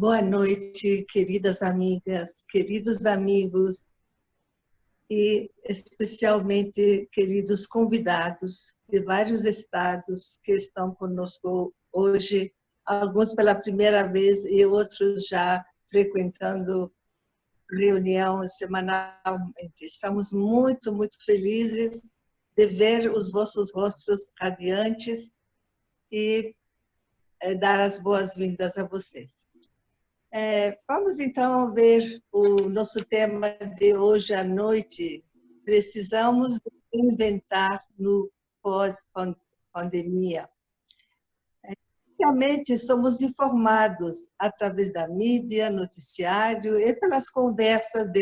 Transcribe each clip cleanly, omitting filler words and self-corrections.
Boa noite, queridas amigas, queridos amigos e especialmente queridos convidados de vários estados que estão conosco hoje, alguns pela primeira vez e outros já frequentando reunião semanalmente. Estamos muito, muito felizes de ver os vossos rostos radiantes e dar as boas-vindas a vocês. Vamos então ver o nosso tema de hoje à noite. Precisamos inventar no pós-pandemia. Realmente somos informados através da mídia, noticiário e pelas conversas de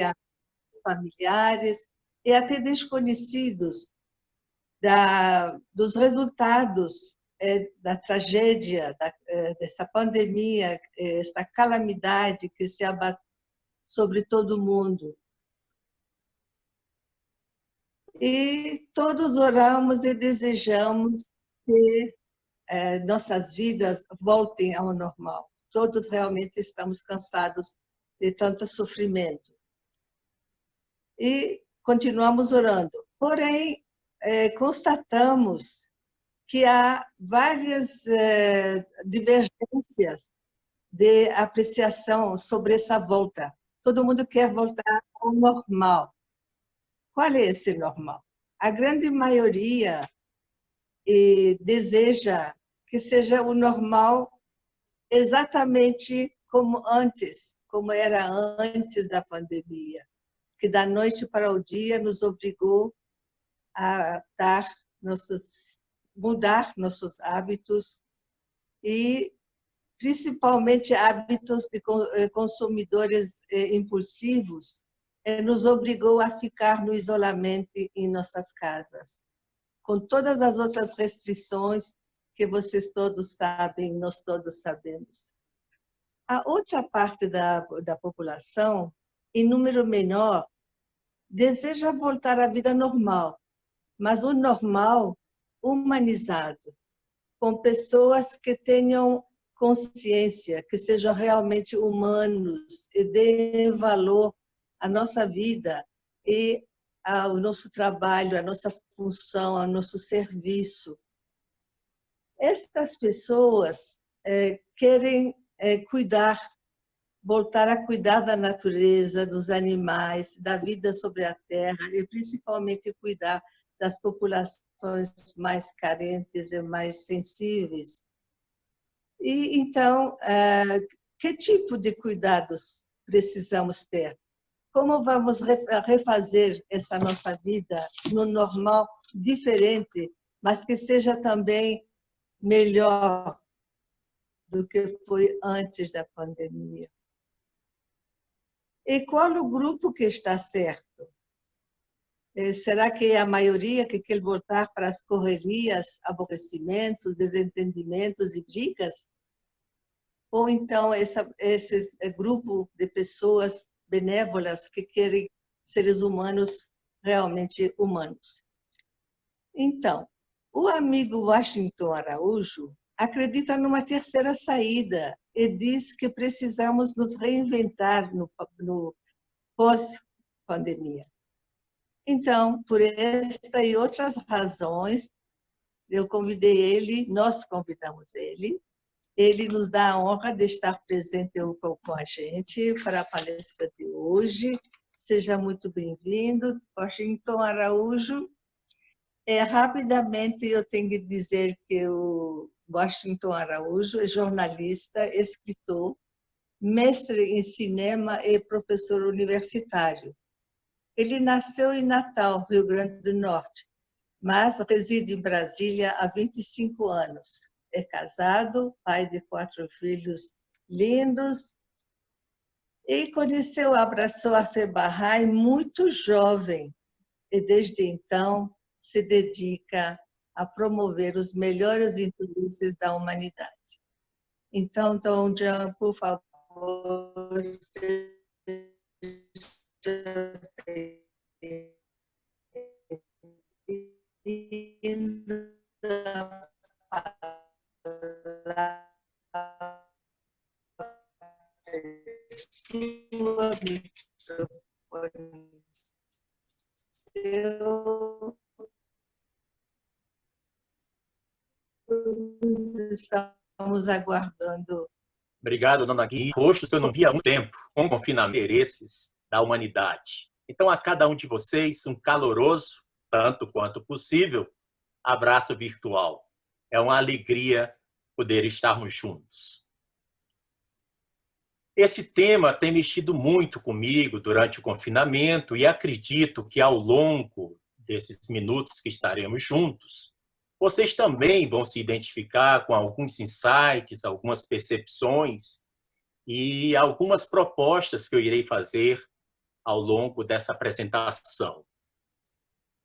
familiares e até desconhecidos dos resultados da tragédia, dessa pandemia, esta calamidade que se abate sobre todo o mundo. E todos oramos e desejamos que nossas vidas voltem ao normal. Todos realmente estamos cansados de tanto sofrimento. E continuamos orando. Porém, constatamos que há várias divergências de apreciação sobre essa volta. Todo mundo quer voltar ao normal. Qual é esse normal? A grande maioria deseja que seja o normal exatamente como antes, como era antes da pandemia, que da noite para o dia nos obrigou a mudar nossos hábitos e principalmente hábitos de consumidores impulsivos, nos obrigou a ficar no isolamento em nossas casas, com todas as outras restrições que vocês todos sabem, nós todos sabemos. A outra parte da população, em número menor, deseja voltar à vida normal, mas o normal humanizado, com pessoas que tenham consciência, que sejam realmente humanos e deem valor à nossa vida e ao nosso trabalho, à nossa função, ao nosso serviço. Estas pessoas querem cuidar, voltar a cuidar da natureza, dos animais, da vida sobre a terra e principalmente cuidar das populações mais carentes e mais sensíveis. E então, que tipo de cuidados precisamos ter? Como vamos refazer essa nossa vida no normal, diferente, mas que seja também melhor do que foi antes da pandemia? E qual o grupo que está certo? Será que é a maioria que quer voltar para as correrias, aborrecimentos, desentendimentos e brigas? Ou então esse grupo de pessoas benévolas que querem seres humanos realmente humanos? Então, o amigo Washington Araújo acredita numa terceira saída e diz que precisamos nos reinventar no pós-pandemia. Então, por esta e outras razões, nós convidamos ele nos dá a honra de estar presente com a gente para a palestra de hoje. Seja muito bem-vindo, Washington Araújo. Rapidamente, eu tenho que dizer que o Washington Araújo é jornalista, escritor, mestre em cinema e professor universitário. Ele nasceu em Natal, Rio Grande do Norte, mas reside em Brasília há 25 anos. É casado, pai de 4 filhos lindos, e abraçou a fé Bahá'í muito jovem, e desde então se dedica a promover os melhores interesses da humanidade. Então, Dom John, por favor, seja bem-vindo. Eu estamos aguardando. Obrigado, dona Gui. Rosto, eu não via há muito tempo, com confinamento de interesses da humanidade. Então, a cada um de vocês, um caloroso, tanto quanto possível, abraço virtual. É uma alegria poder estarmos juntos. Esse tema tem mexido muito comigo durante o confinamento e acredito que ao longo desses minutos que estaremos juntos, vocês também vão se identificar com alguns insights, algumas percepções e algumas propostas que eu irei fazer ao longo dessa apresentação.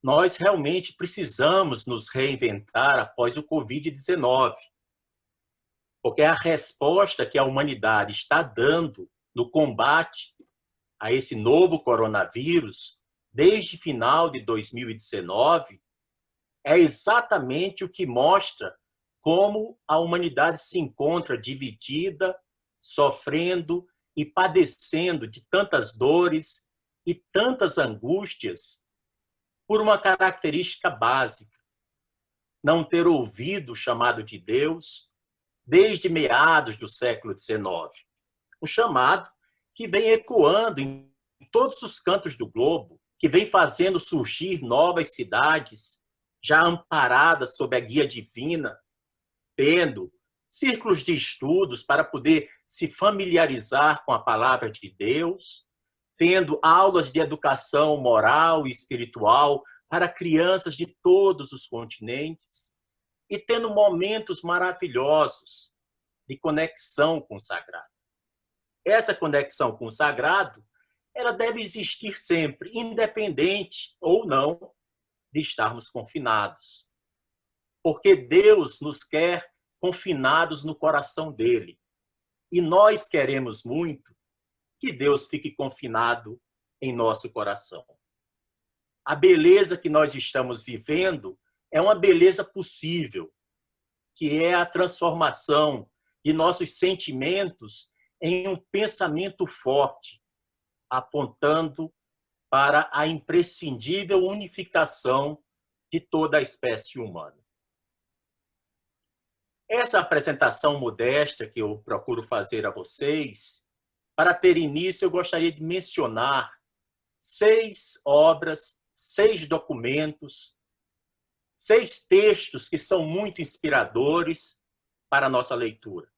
Nós realmente precisamos nos reinventar após o Covid-19, porque a resposta que a humanidade está dando no combate a esse novo coronavírus, desde final de 2019, é exatamente o que mostra como a humanidade se encontra dividida, sofrendo e padecendo de tantas dores e tantas angústias por uma característica básica: não ter ouvido o chamado de Deus desde meados do século XIX. Um chamado que vem ecoando em todos os cantos do globo, que vem fazendo surgir novas cidades, já amparadas sob a guia divina, tendo círculos de estudos para poder se familiarizar com a palavra de Deus, tendo aulas de educação moral e espiritual para crianças de todos os continentes e tendo momentos maravilhosos de conexão com o sagrado. Essa conexão com o sagrado, ela deve existir sempre, independente ou não de estarmos confinados. Porque Deus nos quer confinados no coração dele. E nós queremos muito que Deus fique confinado em nosso coração. A beleza que nós estamos vivendo é uma beleza possível, que é a transformação de nossos sentimentos em um pensamento forte, apontando para a imprescindível unificação de toda a espécie humana. Essa apresentação modesta que eu procuro fazer a vocês, para ter início, eu gostaria de mencionar 6 obras, 6 documentos, 6 textos que são muito inspiradores para a nossa leitura.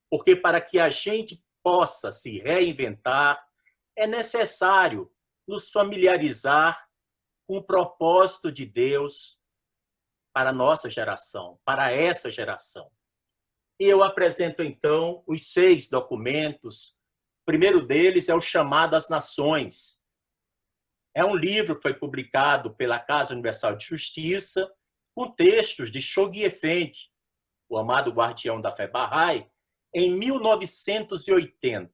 Porque para que a gente possa se reinventar, é necessário nos familiarizar com o propósito de Deus para a nossa geração, para essa geração. E eu apresento, então, os 6 documentos. O primeiro deles é o Chamado às Nações. É um livro que foi publicado pela Casa Universal de Justiça, com textos de Shoghi Effendi, o amado guardião da fé Bahá'í, em 1980.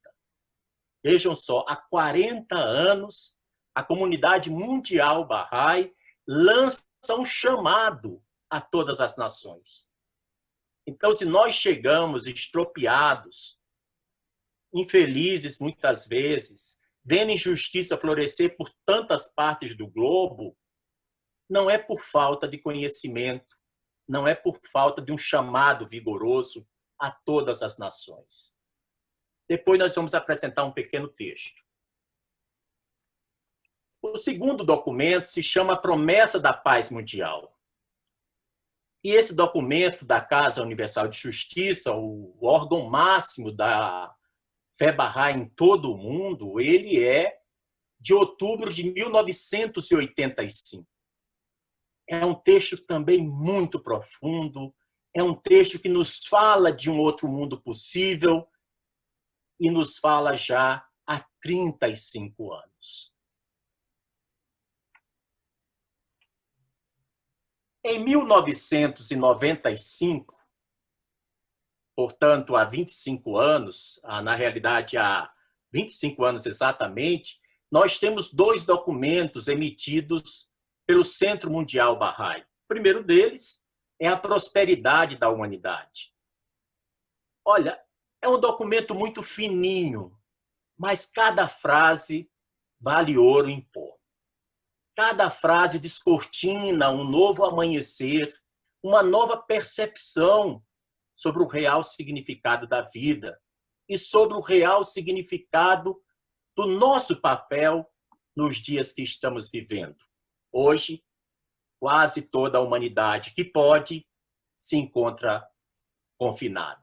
Vejam só, há 40 anos, a comunidade mundial Bahá'í lança um chamado a todas as nações. Então, se nós chegamos estropiados, infelizes muitas vezes, vendo injustiça florescer por tantas partes do globo, não é por falta de conhecimento, não é por falta de um chamado vigoroso a todas as nações. Depois nós vamos apresentar um pequeno texto. O segundo documento se chama Promessa da Paz Mundial. E esse documento da Casa Universal de Justiça, o órgão máximo da fé Bahá'í em todo o mundo, ele é de outubro de 1985. É um texto também muito profundo, é um texto que nos fala de um outro mundo possível e nos fala já há 35 anos. Em 1995, portanto, há 25 anos, na realidade, há 25 anos exatamente, nós temos 2 documentos emitidos pelo Centro Mundial Bahá'í. O primeiro deles é a prosperidade da humanidade. Olha, é um documento muito fininho, mas cada frase vale ouro em pó. Cada frase descortina um novo amanhecer, uma nova percepção sobre o real significado da vida e sobre o real significado do nosso papel nos dias que estamos vivendo. Hoje, quase toda a humanidade que pode se encontra confinada.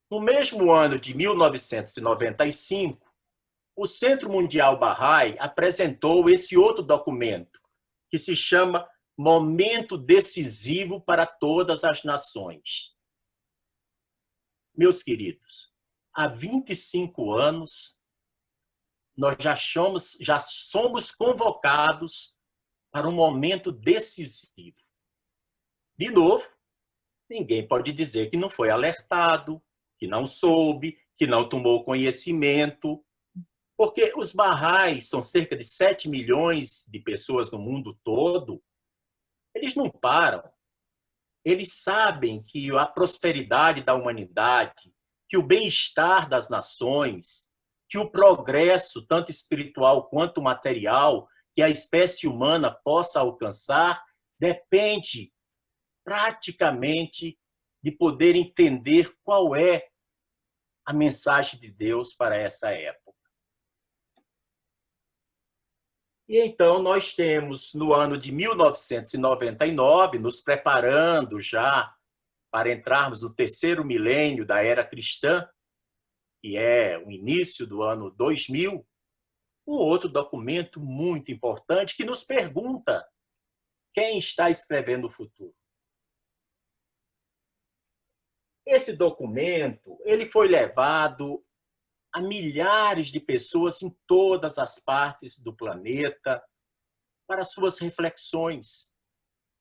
No mesmo ano de 1995, o Centro Mundial Bahá'í apresentou esse outro documento, que se chama Momento Decisivo para Todas as Nações. Meus queridos, há 25 anos, nós já somos convocados para um momento decisivo. De novo, ninguém pode dizer que não foi alertado, que não soube, que não tomou conhecimento, porque os Bahá'ís são cerca de 7 milhões de pessoas no mundo todo. Eles não param. Eles sabem que a prosperidade da humanidade, que o bem-estar das nações, que o progresso, tanto espiritual quanto material, que a espécie humana possa alcançar, depende praticamente de poder entender qual é a mensagem de Deus para essa época. E então nós temos, no ano de 1999, nos preparando já para entrarmos no terceiro milênio da era cristã, que é o início do ano 2000, um outro documento muito importante que nos pergunta quem está escrevendo o futuro. Esse documento ele foi levado a milhares de pessoas em todas as partes do planeta para suas reflexões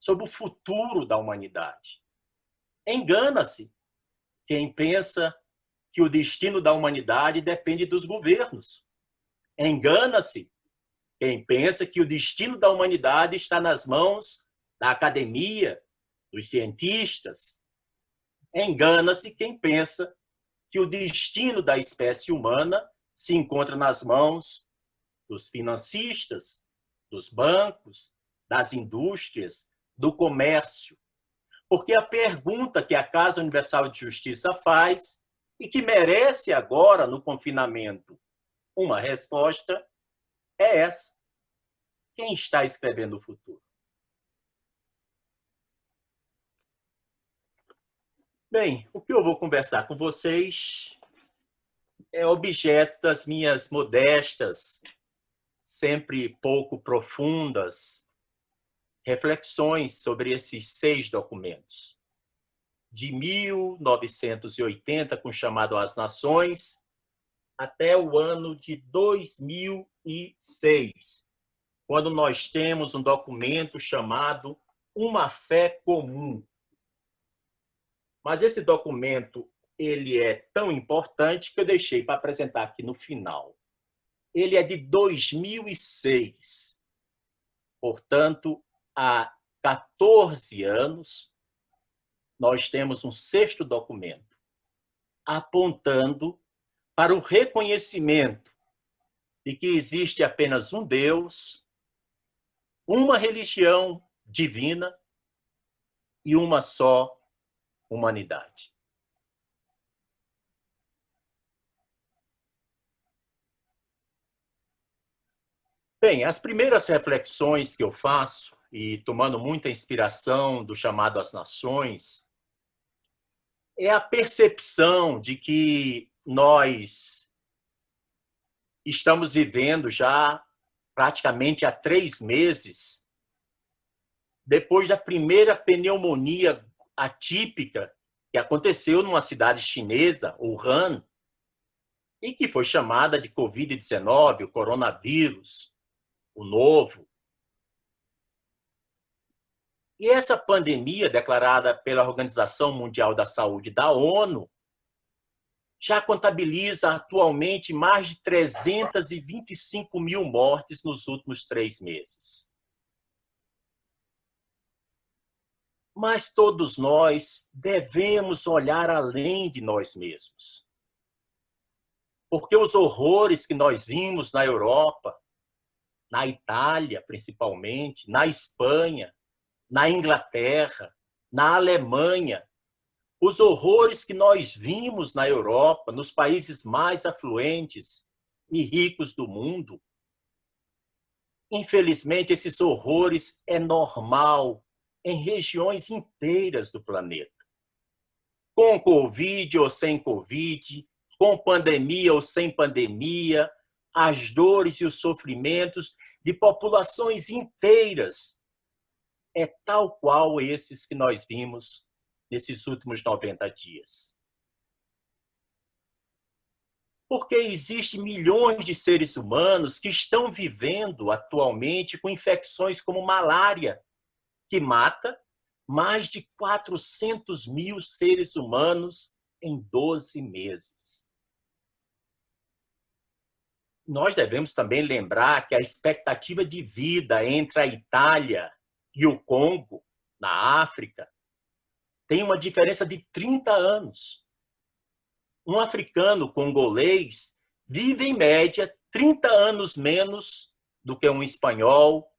sobre o futuro da humanidade. Engana-se quem pensa que o destino da humanidade depende dos governos. Engana-se quem pensa que o destino da humanidade está nas mãos da academia, dos cientistas. Engana-se quem pensa que o destino da espécie humana se encontra nas mãos dos financistas, dos bancos, das indústrias, do comércio. Porque a pergunta que a Casa Universal de Justiça faz e que merece agora, no confinamento, uma resposta, é essa. Quem está escrevendo o futuro? Bem, o que eu vou conversar com vocês é objeto das minhas modestas, sempre pouco profundas, reflexões sobre esses 6 documentos. De 1980, com o chamado As Nações, até o ano de 2006, quando nós temos um documento chamado Uma Fé Comum. Mas esse documento ele é tão importante que eu deixei para apresentar aqui no final. Ele é de 2006. Portanto, há 14 anos, nós temos um 6º documento apontando para o reconhecimento de que existe apenas um Deus, uma religião divina e uma só humanidade. Bem, as primeiras reflexões que eu faço, e tomando muita inspiração do chamado às nações, é a percepção de que nós estamos vivendo já praticamente há 3 meses, depois da primeira pneumonia atípica que aconteceu numa cidade chinesa, Wuhan, e que foi chamada de Covid-19, o coronavírus, o novo. E essa pandemia, declarada pela Organização Mundial da Saúde da ONU, já contabiliza atualmente mais de 325 mil mortes nos últimos 3 meses. Mas todos nós devemos olhar além de nós mesmos. Porque os horrores que nós vimos na Europa, na Itália, principalmente, na Espanha, na Inglaterra, na Alemanha. Os horrores que nós vimos na Europa, nos países mais afluentes e ricos do mundo. Infelizmente, esses horrores é normal em regiões inteiras do planeta. Com Covid ou sem Covid, com pandemia ou sem pandemia, as dores e os sofrimentos de populações inteiras é tal qual esses que nós vimos nesses últimos 90 dias. Porque existem milhões de seres humanos que estão vivendo atualmente com infecções como malária, que mata mais de 400 mil seres humanos em 12 meses. Nós devemos também lembrar que a expectativa de vida entre a Itália e o Congo, na África, tem uma diferença de 30 anos. Um africano congolês vive, em média, 30 anos menos do que um espanhol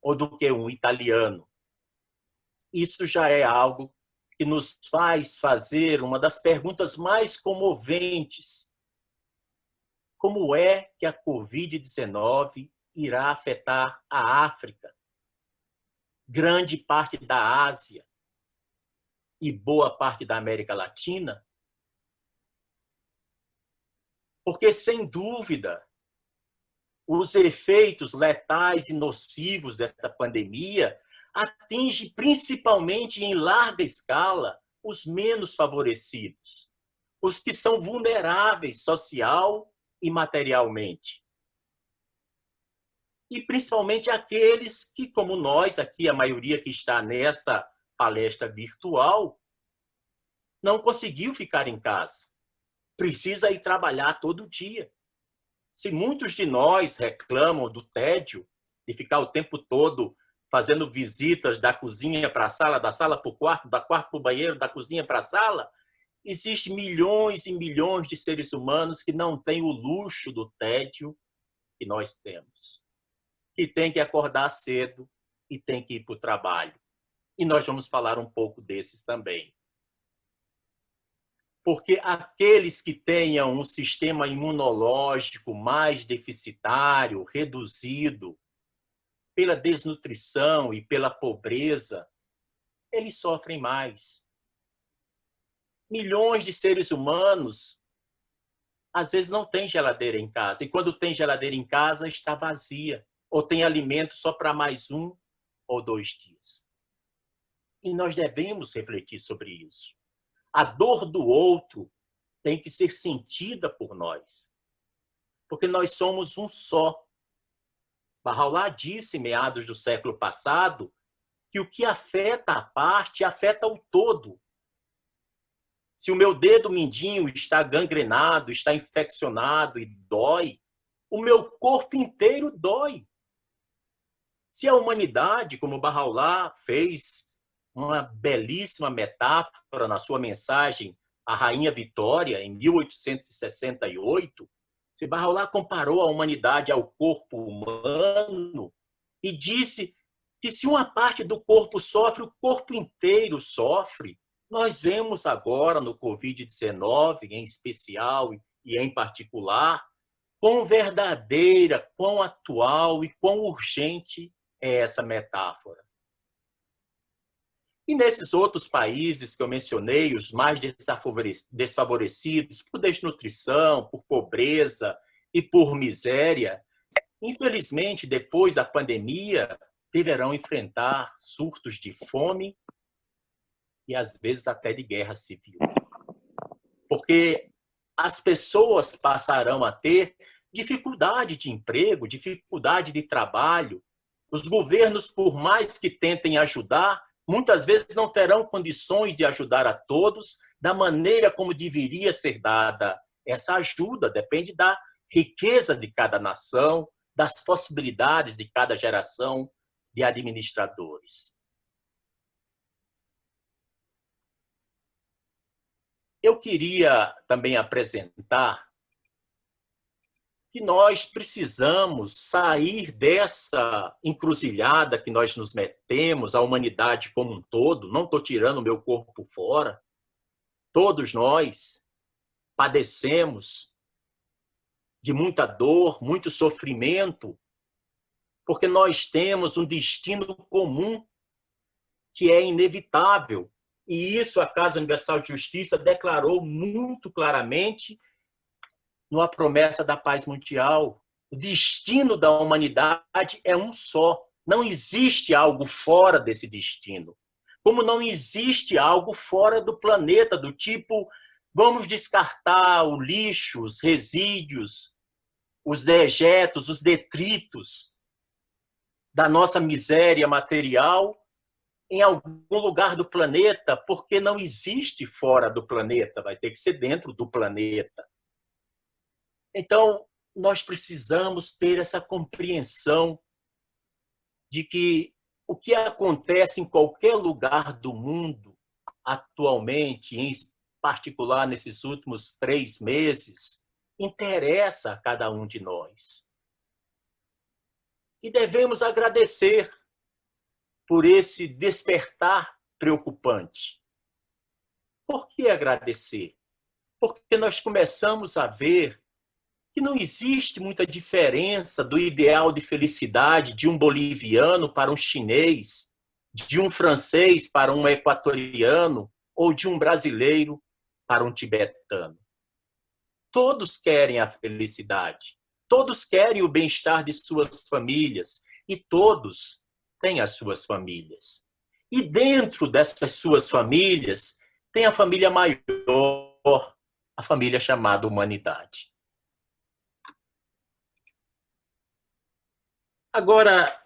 ou do que um italiano. Isso já é algo que nos faz fazer uma das perguntas mais comoventes. Como é que a Covid-19 irá afetar a África, grande parte da Ásia e boa parte da América Latina? Porque, sem dúvida, os efeitos letais e nocivos dessa pandemia atingem principalmente em larga escala os menos favorecidos, os que são vulneráveis social e materialmente. E principalmente aqueles que, como nós, aqui a maioria que está nessa palestra virtual, não conseguiu ficar em casa. Precisa ir trabalhar todo dia. Se muitos de nós reclamam do tédio, de ficar o tempo todo fazendo visitas da cozinha para a sala, da sala para o quarto, da quarto para o banheiro, da cozinha para a sala, existem milhões e milhões de seres humanos que não têm o luxo do tédio que nós temos. Que tem que acordar cedo e tem que ir para o trabalho. E nós vamos falar um pouco desses também. Porque aqueles que tenham um sistema imunológico mais deficitário, reduzido, pela desnutrição e pela pobreza, eles sofrem mais. Milhões de seres humanos, às vezes, não têm geladeira em casa. E quando tem geladeira em casa, está vazia. Ou tem alimento só para mais 1 ou 2 dias. E nós devemos refletir sobre isso. A dor do outro tem que ser sentida por nós, porque nós somos um só. Bahá'u'lláh disse, meados do século passado, que o que afeta a parte afeta o todo. Se o meu dedo mindinho está gangrenado, está infeccionado e dói, o meu corpo inteiro dói. Se a humanidade, como Bahá'u'lláh fez uma belíssima metáfora na sua mensagem à Rainha Vitória, em 1868, se Bahá'u'lláh comparou a humanidade ao corpo humano e disse que se uma parte do corpo sofre, o corpo inteiro sofre. Nós vemos agora no Covid-19, em especial e em particular, quão verdadeira, quão atual e quão urgente é essa metáfora. E nesses outros países que eu mencionei, os mais desfavorecidos por desnutrição, por pobreza e por miséria, infelizmente, depois da pandemia, deverão enfrentar surtos de fome e, às vezes, até de guerra civil. Porque as pessoas passarão a ter dificuldade de emprego, dificuldade de trabalho. Os governos, por mais que tentem ajudar, muitas vezes não terão condições de ajudar a todos da maneira como deveria ser dada essa ajuda. Depende da riqueza de cada nação, das possibilidades de cada geração de administradores. Eu queria também apresentar que nós precisamos sair dessa encruzilhada que nós nos metemos, a humanidade como um todo. Não estou tirando o meu corpo fora. Todos nós padecemos de muita dor, muito sofrimento, porque nós temos um destino comum que é inevitável. E isso a Casa Universal de Justiça declarou muito claramente numa promessa da paz mundial. O destino da humanidade é um só. Não existe algo fora desse destino. Como não existe algo fora do planeta, do tipo, vamos descartar o lixo, os resíduos, os dejetos, os detritos da nossa miséria material em algum lugar do planeta, porque não existe fora do planeta, vai ter que ser dentro do planeta. Então, nós precisamos ter essa compreensão de que o que acontece em qualquer lugar do mundo atualmente, em particular nesses últimos 3 meses, interessa a cada um de nós. E devemos agradecer por esse despertar preocupante. Por que agradecer? Porque nós começamos a ver que não existe muita diferença do ideal de felicidade de um boliviano para um chinês, de um francês para um equatoriano ou de um brasileiro para um tibetano. Todos querem a felicidade, todos querem o bem-estar de suas famílias e todos têm as suas famílias. E dentro dessas suas famílias tem a família maior, a família chamada humanidade. Agora,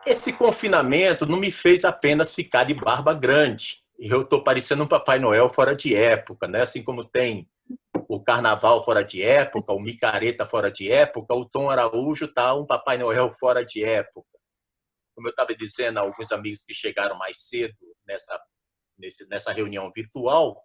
esse confinamento não me fez apenas ficar de barba grande. Eu estou parecendo um Papai Noel fora de época, né? Assim como tem o Carnaval fora de época, o Micareta fora de época, o Tom Araújo está um Papai Noel fora de época. Como eu estava dizendo a alguns amigos que chegaram mais cedo nessa reunião virtual,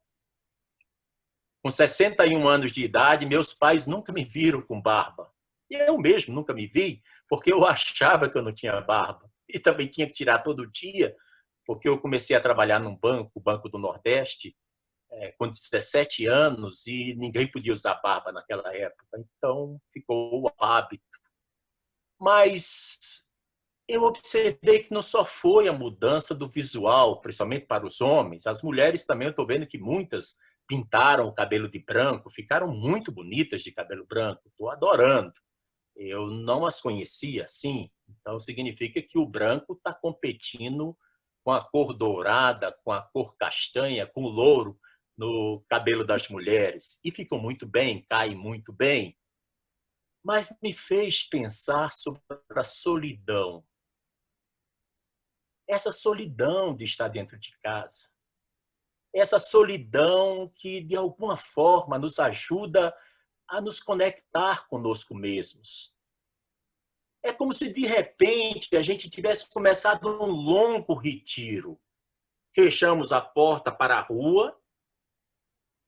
com 61 anos de idade, meus pais nunca me viram com barba. E eu mesmo nunca me vi, porque eu achava que eu não tinha barba. E também tinha que tirar todo dia, porque eu comecei a trabalhar num banco, o Banco do Nordeste, com 17 anos, e ninguém podia usar barba naquela época. Então, ficou o hábito. Mas eu observei que não só foi a mudança do visual, principalmente para os homens, as mulheres também, eu estou vendo que muitas pintaram o cabelo de branco, ficaram muito bonitas de cabelo branco, estou adorando. Eu não as conhecia assim, então significa que o branco está competindo com a cor dourada, com a cor castanha, com o louro no cabelo das mulheres. E ficam muito bem, caem muito bem. Mas me fez pensar sobre a solidão. Essa solidão de estar dentro de casa. Essa solidão que, de alguma forma, nos ajuda a nos conectar conosco mesmos. É como se, de repente, a gente tivesse começado um longo retiro. Fechamos a porta para a rua,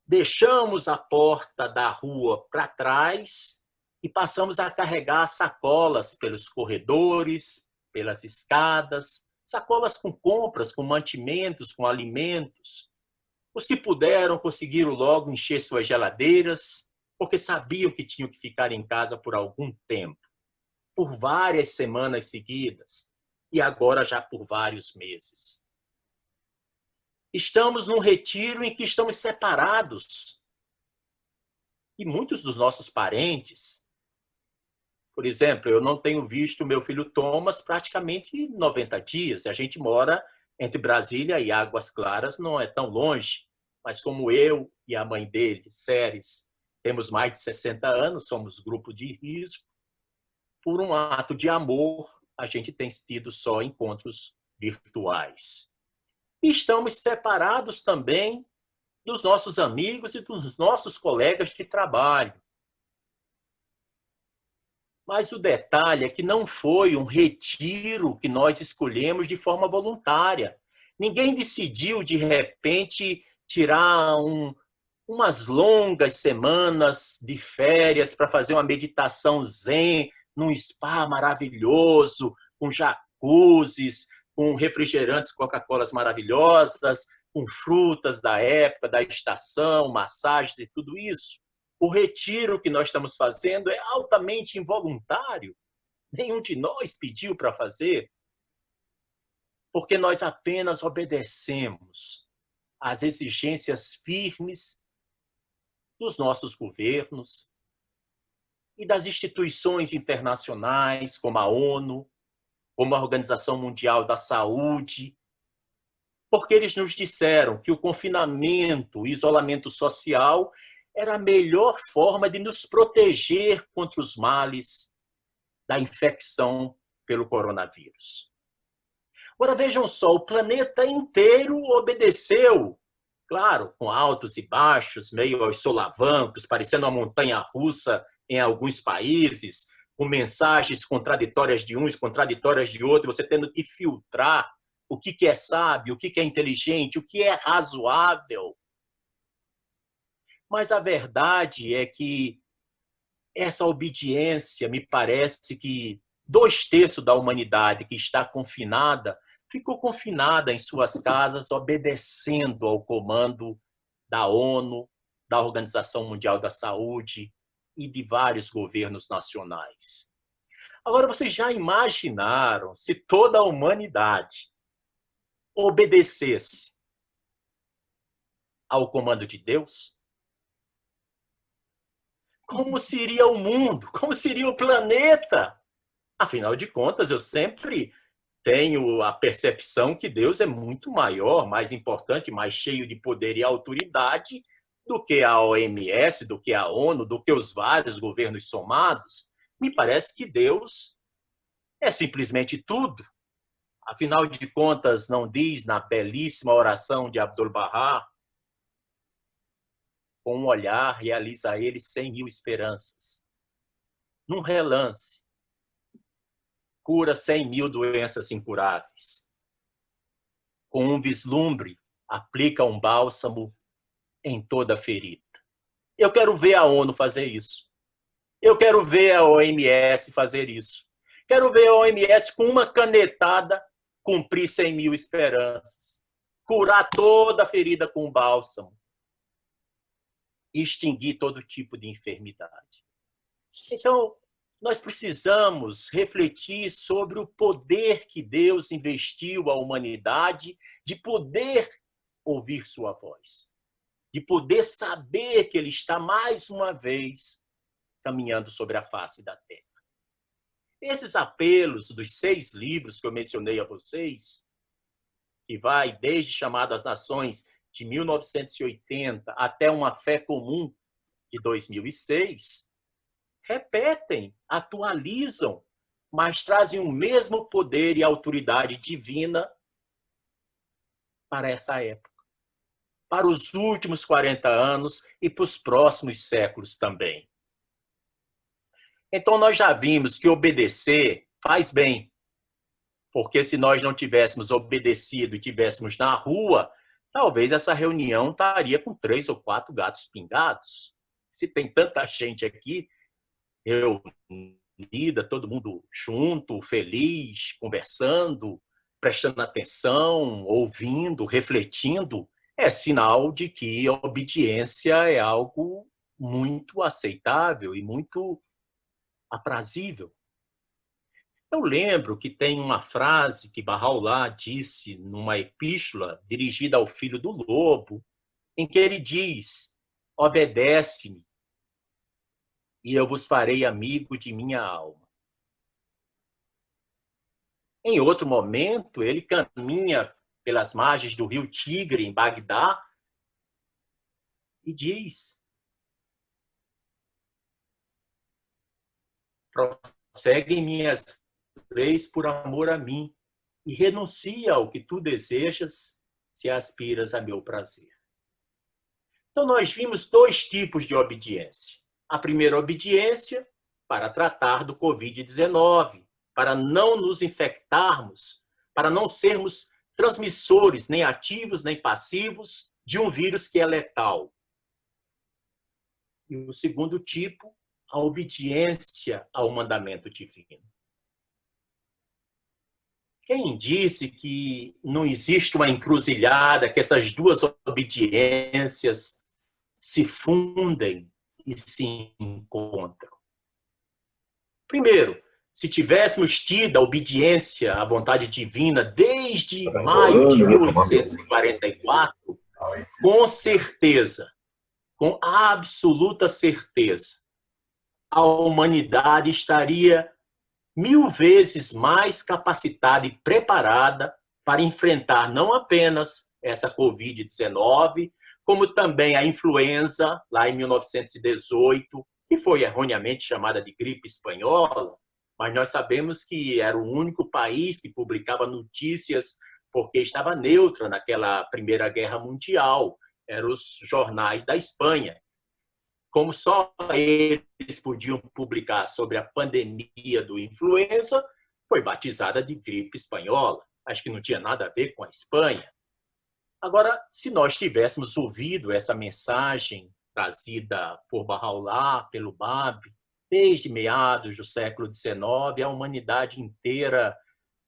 deixamos a porta da rua para trás e passamos a carregar sacolas pelos corredores, pelas escadas, sacolas com compras, com mantimentos, com alimentos. Os que puderam conseguiram logo encher suas geladeiras, porque sabiam que tinham que ficar em casa por algum tempo, por várias semanas seguidas, e agora já por vários meses. Estamos num retiro em que estamos separados. E muitos dos nossos parentes, por exemplo, eu não tenho visto meu filho Thomas praticamente 90 dias. A gente mora entre Brasília e Águas Claras, não é tão longe, mas como eu e a mãe dele, Ceres, temos mais de 60 anos, somos grupo de risco, por um ato de amor, a gente tem tido só encontros virtuais. E estamos separados também dos nossos amigos e dos nossos colegas de trabalho. Mas o detalhe é que não foi um retiro que nós escolhemos de forma voluntária. Ninguém decidiu, de repente, tirar um umas longas semanas de férias para fazer uma meditação zen num spa maravilhoso, com jacuzzis, com refrigerantes, Coca-Colas maravilhosas, com frutas da época, da estação, massagens e tudo isso. O retiro que nós estamos fazendo é altamente involuntário. Nenhum de nós pediu para fazer, porque nós apenas obedecemos às exigências firmes dos nossos governos e das instituições internacionais, como a ONU, como a Organização Mundial da Saúde, porque eles nos disseram que o confinamento, o isolamento social era a melhor forma de nos proteger contra os males da infecção pelo coronavírus. Agora vejam só, o planeta inteiro obedeceu, claro, com altos e baixos, meio aos solavancos, parecendo uma montanha-russa em alguns países, com mensagens contraditórias de uns, contraditórias de outros, você tendo que filtrar o que é sábio, o que é inteligente, o que é razoável. Mas a verdade é que essa obediência, me parece que 2/3 da humanidade que está confinada, ficou confinada em suas casas, obedecendo ao comando da ONU, da Organização Mundial da Saúde e de vários governos nacionais. Agora, vocês já imaginaram se toda a humanidade obedecesse ao comando de Deus? Como seria o mundo? Como seria o planeta? Afinal de contas, eu sempre tenho a percepção que Deus é muito maior, mais importante, mais cheio de poder e autoridade do que a OMS, do que a ONU, do que os vários governos somados. Me parece que Deus é simplesmente tudo. Afinal de contas, não diz na belíssima oração de Abdu'l-Bahá, com um olhar realiza ele 100.000 esperanças. Num relance, cura 100.000 doenças incuráveis. Com um vislumbre, aplica um bálsamo em toda ferida. Eu quero ver a ONU fazer isso. Eu quero ver a OMS fazer isso. Quero ver a OMS com uma canetada cumprir 100.000 esperanças. Curar toda a ferida com bálsamo. E extinguir todo tipo de enfermidade. Então, nós precisamos refletir sobre o poder que Deus investiu à humanidade de poder ouvir sua voz, de poder saber que Ele está mais uma vez caminhando sobre a face da terra. Esses apelos dos 6 livros que eu mencionei a vocês, que vai desde Chamado às Nações de 1980 até Uma Fé Comum de 2006, repetem, atualizam, mas trazem o mesmo poder e autoridade divina para essa época, para os últimos 40 anos e para os próximos séculos também. Então, nós já vimos que obedecer faz bem, porque se nós não tivéssemos obedecido e tivéssemos na rua, talvez essa reunião estaria com 3 ou 4 gatos pingados. Se tem tanta gente aqui, reunida, todo mundo junto, feliz, conversando, prestando atenção, ouvindo, refletindo, é sinal de que a obediência é algo muito aceitável e muito aprazível. Eu lembro que tem uma frase que Bahá'u'lláh disse numa epístola dirigida ao filho do lobo, em que ele diz: obedece-me e eu vos farei amigo de minha alma. Em outro momento, ele caminha pelas margens do rio Tigre, em Bagdá, e diz: prossegue em minhas leis por amor a mim, e renuncia ao que tu desejas, se aspiras a meu prazer. Então, nós vimos 2 tipos de obediência. A primeira obediência para tratar do Covid-19, para não nos infectarmos, para não sermos transmissores, nem ativos, nem passivos, de um vírus que é letal. E o segundo tipo, a obediência ao mandamento divino. Quem disse que não existe uma encruzilhada, que essas duas obediências se fundem e se encontram? Primeiro, se tivéssemos tido a obediência à vontade divina desde maio de 1844, com certeza, com absoluta certeza, a humanidade estaria 1000 vezes mais capacitada e preparada para enfrentar não apenas essa Covid-19, como também a influenza, lá em 1918, que foi erroneamente chamada de gripe espanhola, mas nós sabemos que era o único país que publicava notícias porque estava neutra naquela Primeira Guerra Mundial, eram os jornais da Espanha. Como só eles podiam publicar sobre a pandemia do influenza, foi batizada de gripe espanhola. Acho que não tinha nada a ver com a Espanha. Agora, se nós tivéssemos ouvido essa mensagem trazida por Bahá'u'lláh, pelo Báb, desde meados do século XIX, a humanidade inteira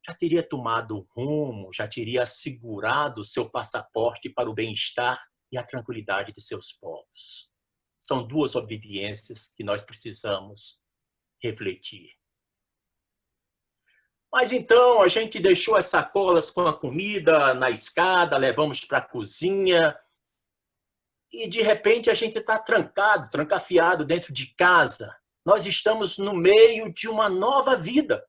já teria tomado rumo, já teria assegurado o seu passaporte para o bem-estar e a tranquilidade de seus povos. São duas obediências que nós precisamos refletir. Mas então a gente deixou as sacolas com a comida na escada, levamos para a cozinha e de repente a gente está trancado, trancafiado dentro de casa. Nós estamos no meio de uma nova vida.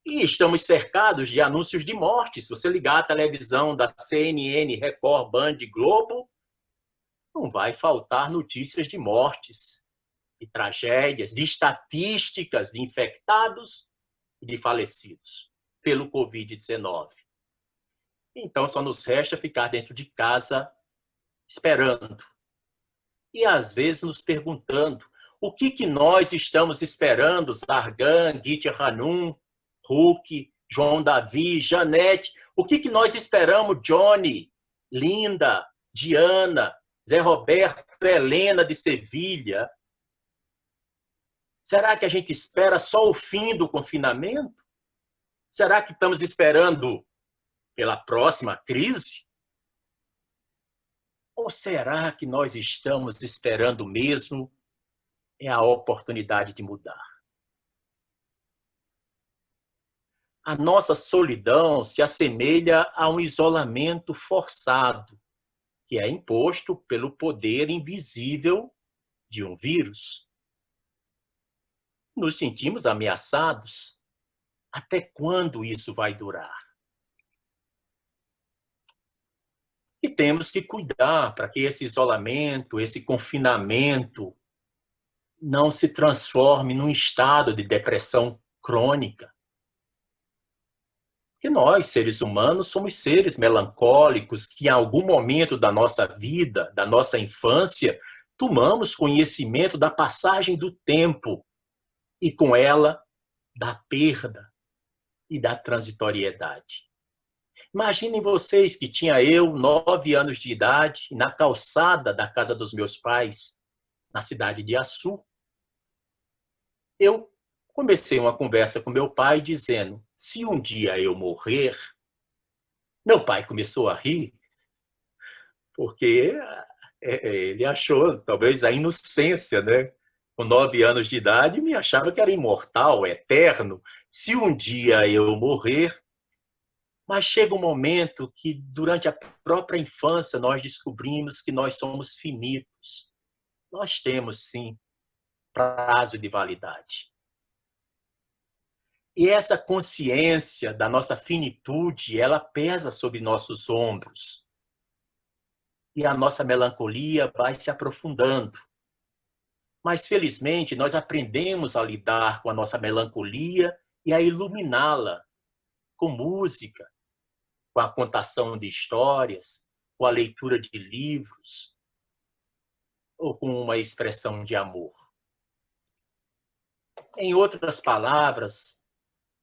E estamos cercados de anúncios de morte. Se você ligar a televisão da CNN, Record, Band, Globo, não vai faltar notícias de mortes, de tragédias, de estatísticas de infectados e de falecidos pelo Covid-19. Então, só nos resta ficar dentro de casa esperando. E, às vezes, nos perguntando o que nós estamos esperando, Sargan, Gita Hanum, Hulk, João Davi, Janete, o que nós esperamos, Johnny, Linda, Diana, Zé Roberto, Helena de Sevilha? Será que a gente espera só o fim do confinamento? Será que estamos esperando pela próxima crise? Ou será que nós estamos esperando mesmo a oportunidade de mudar? A nossa solidão se assemelha a um isolamento forçado, que é imposto pelo poder invisível de um vírus. Nos sentimos ameaçados. Até quando isso vai durar? E temos que cuidar para que esse isolamento, esse confinamento, não se transforme num estado de depressão crônica. Porque nós, seres humanos, somos seres melancólicos que, em algum momento da nossa vida, da nossa infância, tomamos conhecimento da passagem do tempo e, com ela, da perda e da transitoriedade. Imaginem vocês que tinha eu 9 anos de idade, na calçada da casa dos meus pais, na cidade de Açu. Eu comecei uma conversa com meu pai dizendo, se um dia eu morrer, meu pai começou a rir, porque ele achou, talvez, a inocência, né? Com 9 anos de idade, me achava que era imortal, eterno. Se um dia eu morrer, mas chega um momento que, durante a própria infância, nós descobrimos que nós somos finitos. Nós temos, sim, prazo de validade. E essa consciência da nossa finitude, ela pesa sobre nossos ombros. E a nossa melancolia vai se aprofundando. Mas, felizmente, nós aprendemos a lidar com a nossa melancolia e a iluminá-la com música, com a contação de histórias, com a leitura de livros, ou com uma expressão de amor. Em outras palavras,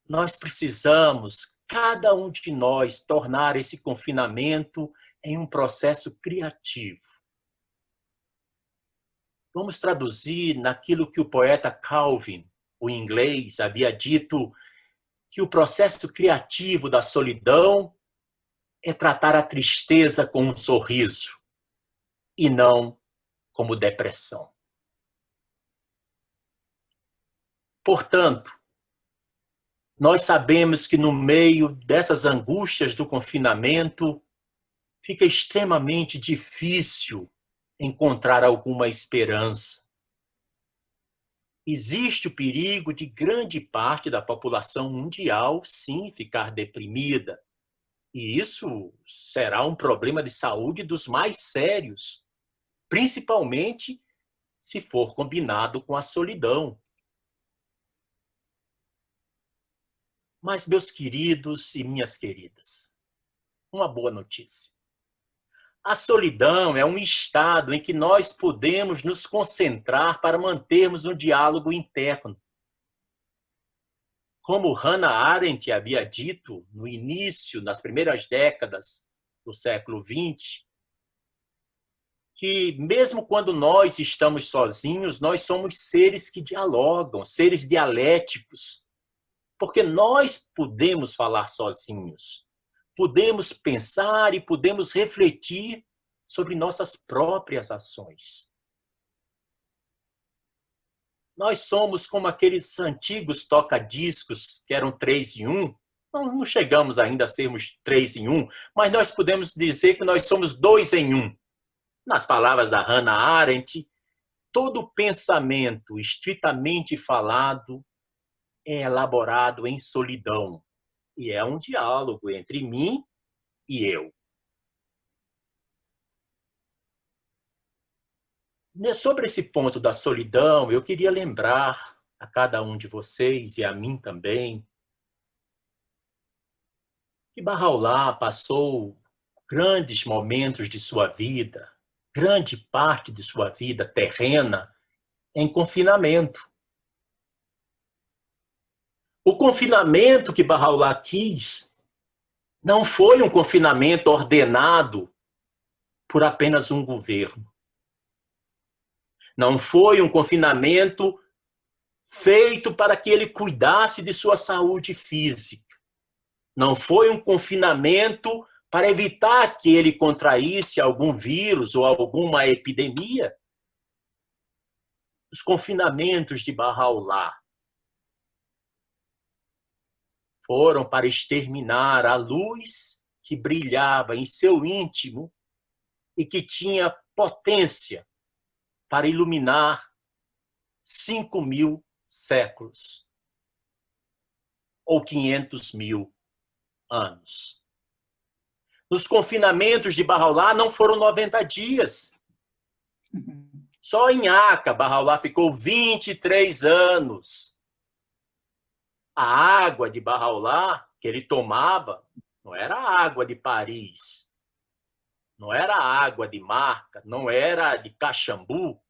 nós precisamos, cada um de nós, tornar esse confinamento em um processo criativo. Vamos traduzir naquilo que o poeta Calvin, o inglês, havia dito, que o processo criativo da solidão é tratar a tristeza com um sorriso e não como depressão. Portanto, nós sabemos que no meio dessas angústias do confinamento, fica extremamente difícil encontrar alguma esperança. Existe o perigo de grande parte da população mundial, sim, ficar deprimida. E isso será um problema de saúde dos mais sérios, principalmente se for combinado com a solidão. Mas, meus queridos e minhas queridas, uma boa notícia. A solidão é um estado em que nós podemos nos concentrar para mantermos um diálogo interno. Como Hannah Arendt havia dito no início, nas primeiras décadas do século XX, que mesmo quando nós estamos sozinhos, nós somos seres que dialogam, seres dialéticos, porque nós podemos falar sozinhos, podemos pensar e podemos refletir sobre nossas próprias ações. Nós somos como aqueles antigos toca-discos que eram 3 em 1. Não chegamos ainda a sermos 3 em 1, mas nós podemos dizer que nós somos 2 em 1. Nas palavras da Hannah Arendt, todo pensamento estritamente falado é elaborado em solidão e é um diálogo entre mim e eu. Sobre esse ponto da solidão, eu queria lembrar a cada um de vocês e a mim também que Bahá'u'lláh passou grandes momentos de sua vida, grande parte de sua vida terrena, em confinamento. O confinamento que Bahá'u'lláh quis não foi um confinamento ordenado por apenas um governo. Não foi um confinamento feito para que ele cuidasse de sua saúde física. Não foi um confinamento para evitar que ele contraísse algum vírus ou alguma epidemia. Os confinamentos de Bahá'u'lláh foram para exterminar a luz que brilhava em seu íntimo e que tinha potência para iluminar 5.000 séculos ou 500.000 anos. Nos confinamentos de Bahá'u'lláh não foram 90 dias. Só em Aca, Bahá'u'lláh ficou 23 anos. A água de Bahá'u'lláh que ele tomava não era a água de Paris, não era a água de Marca, não era de Caxambu.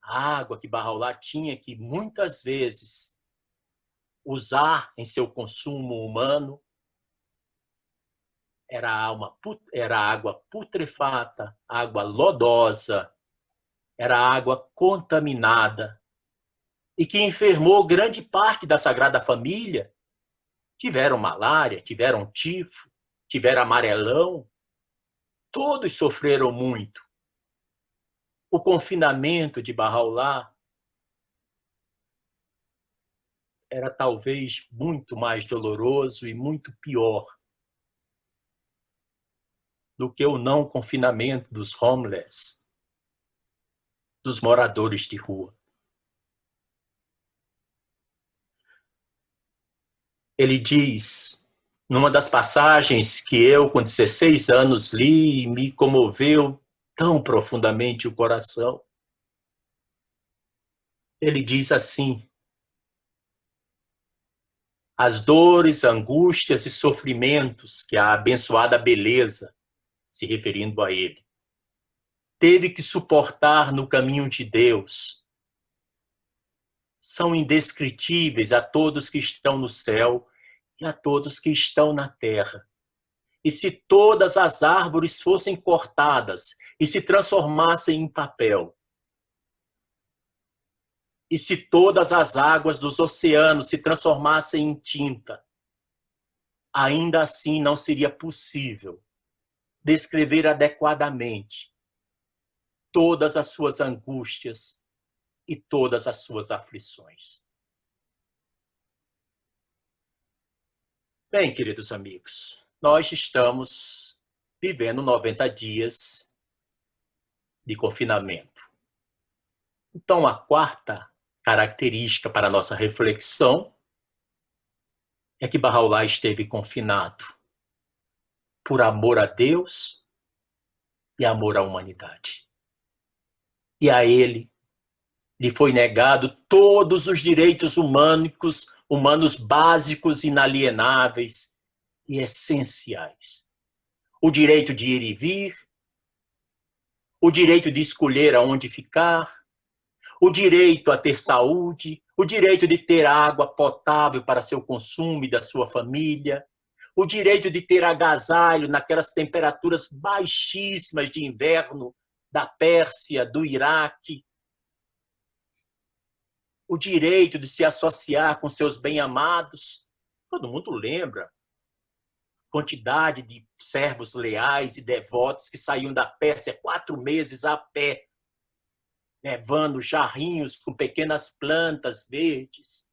A água que Bahá'u'lláh tinha que muitas vezes usar em seu consumo humano era água putrefata, água lodosa, era água contaminada e que enfermou grande parte da Sagrada Família. Tiveram malária, tiveram tifo, tiveram amarelão, todos sofreram muito. O confinamento de Bahá'u'lláh era talvez muito mais doloroso e muito pior do que o não confinamento dos homeless, dos moradores de rua. Ele diz, numa das passagens que eu, com 16 anos, li e me comoveu tão profundamente o coração. Ele diz assim: as dores, angústias e sofrimentos que a abençoada beleza, se referindo a ele, teve que suportar no caminho de Deus, são indescritíveis a todos que estão no céu e a todos que estão na terra. E se todas as árvores fossem cortadas e se transformassem em papel, E se todas as águas dos oceanos se transformassem em tinta, ainda assim não seria possível descrever adequadamente todas as suas angústias e todas as suas aflições. Bem, queridos amigos, nós estamos vivendo 90 dias de confinamento. Então, a quarta característica para a nossa reflexão é que Bahá'u'lláh esteve confinado por amor a Deus e amor à humanidade. E a ele lhe foi negado todos os direitos humanos básicos, inalienáveis e essenciais. O direito de ir e vir, o direito de escolher aonde ficar, o direito a ter saúde, o direito de ter água potável para seu consumo e da sua família, o direito de ter agasalho naquelas temperaturas baixíssimas de inverno da Pérsia, do Iraque, o direito de se associar com seus bem-amados. Todo mundo lembra a quantidade de servos leais e devotos que saíam da Pérsia 4 meses a pé, levando jarrinhos com pequenas plantas verdes,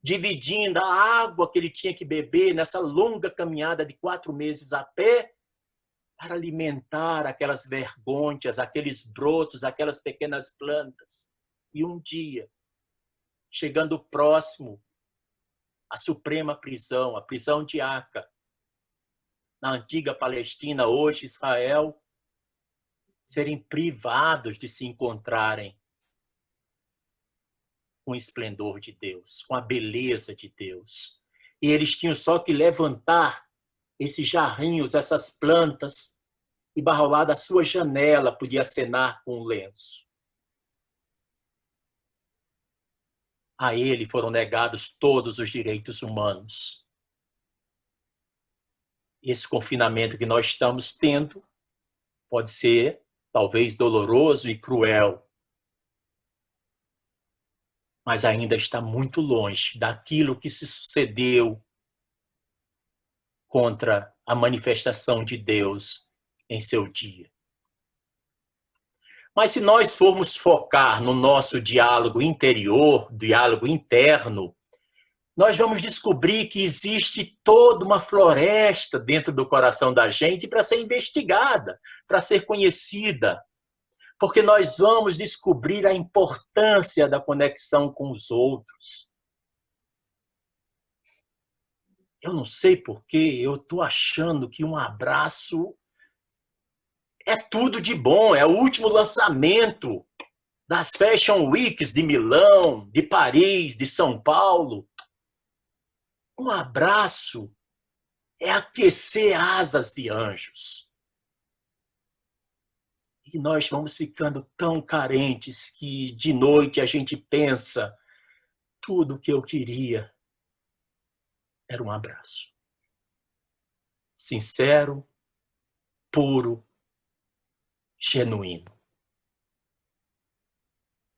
dividindo a água que ele tinha que beber nessa longa caminhada de 4 meses a pé para alimentar aquelas vergôntias, aqueles brotos, aquelas pequenas plantas. E um dia, chegando próximo à suprema prisão, a prisão de Aca, na antiga Palestina, hoje Israel, serem privados de se encontrarem com o esplendor de Deus, com a beleza de Deus. E eles tinham só que levantar esses jarrinhos, essas plantas, e Bahá'u'lláh da sua janela podia acenar com um lenço. A ele foram negados todos os direitos humanos. Esse confinamento que nós estamos tendo pode ser, talvez, doloroso e cruel, mas ainda está muito longe daquilo que se sucedeu contra a manifestação de Deus em seu dia. Mas se nós formos focar no nosso diálogo interior, diálogo interno, nós vamos descobrir que existe toda uma floresta dentro do coração da gente para ser investigada, para ser conhecida, porque nós vamos descobrir a importância da conexão com os outros. Eu não sei por que eu estou achando que um abraço é tudo de bom, é o último lançamento das Fashion Weeks de Milão, de Paris, de São Paulo. Um abraço é aquecer asas de anjos. E nós vamos ficando tão carentes que de noite a gente pensa, tudo o que eu queria era um abraço. Sincero, puro, genuíno.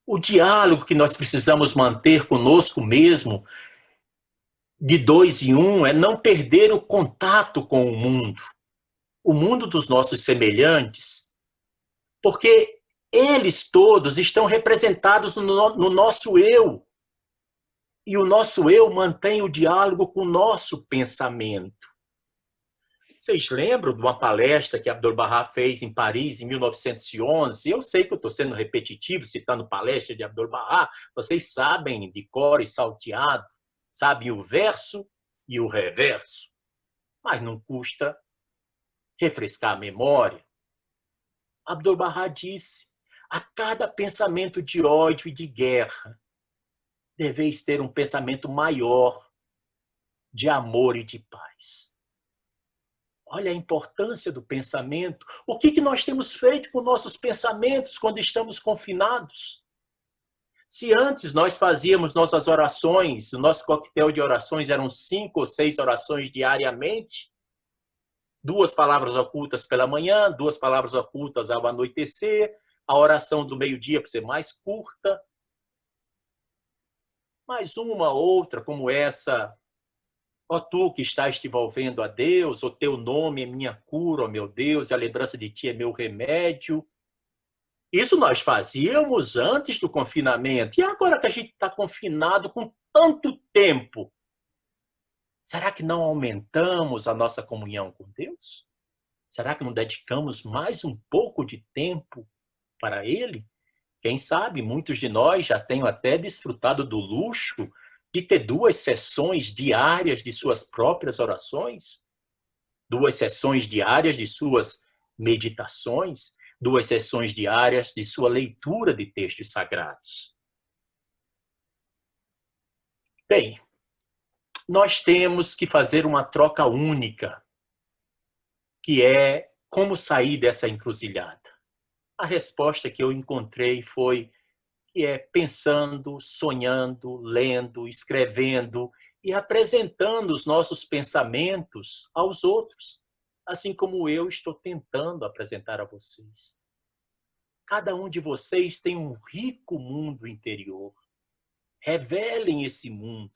O diálogo que nós precisamos manter conosco mesmo, de 2 em 1, é não perder o contato com o mundo dos nossos semelhantes, porque eles todos estão representados no nosso eu. E o nosso eu mantém o diálogo com o nosso pensamento. Vocês lembram de uma palestra que Abdu'l-Bahá fez em Paris em 1911? Eu sei que eu estou sendo repetitivo citando palestra de Abdu'l-Bahá. Vocês sabem de cor e salteado, sabem o verso e o reverso. Mas não custa refrescar a memória. Abdu'l-Bahá disse, a cada pensamento de ódio e de guerra, deveis ter um pensamento maior de amor e de paz. Olha a importância do pensamento. O que nós temos feito com nossos pensamentos quando estamos confinados? Se antes nós fazíamos nossas orações, o nosso coquetel de orações eram 5 ou 6 orações diariamente, 2 palavras ocultas pela manhã, 2 palavras ocultas ao anoitecer, a oração do meio-dia para ser mais curta, mas uma outra, como essa: ó tu que estás te volvendo a Deus, o teu nome é minha cura, ó meu Deus, e a lembrança de ti é meu remédio. Isso nós fazíamos antes do confinamento. E agora que a gente está confinado com tanto tempo, será que não aumentamos a nossa comunhão com Deus? Será que não dedicamos mais um pouco de tempo para Ele? Quem sabe, muitos de nós já tenham até desfrutado do luxo de ter 2 sessões diárias de suas próprias orações, 2 sessões diárias de suas meditações, 2 sessões diárias de sua leitura de textos sagrados. Bem, nós temos que fazer uma troca única, que é como sair dessa encruzilhada. A resposta que eu encontrei foi que é pensando, sonhando, lendo, escrevendo e apresentando os nossos pensamentos aos outros, assim como eu estou tentando apresentar a vocês. Cada um de vocês tem um rico mundo interior. Revelem esse mundo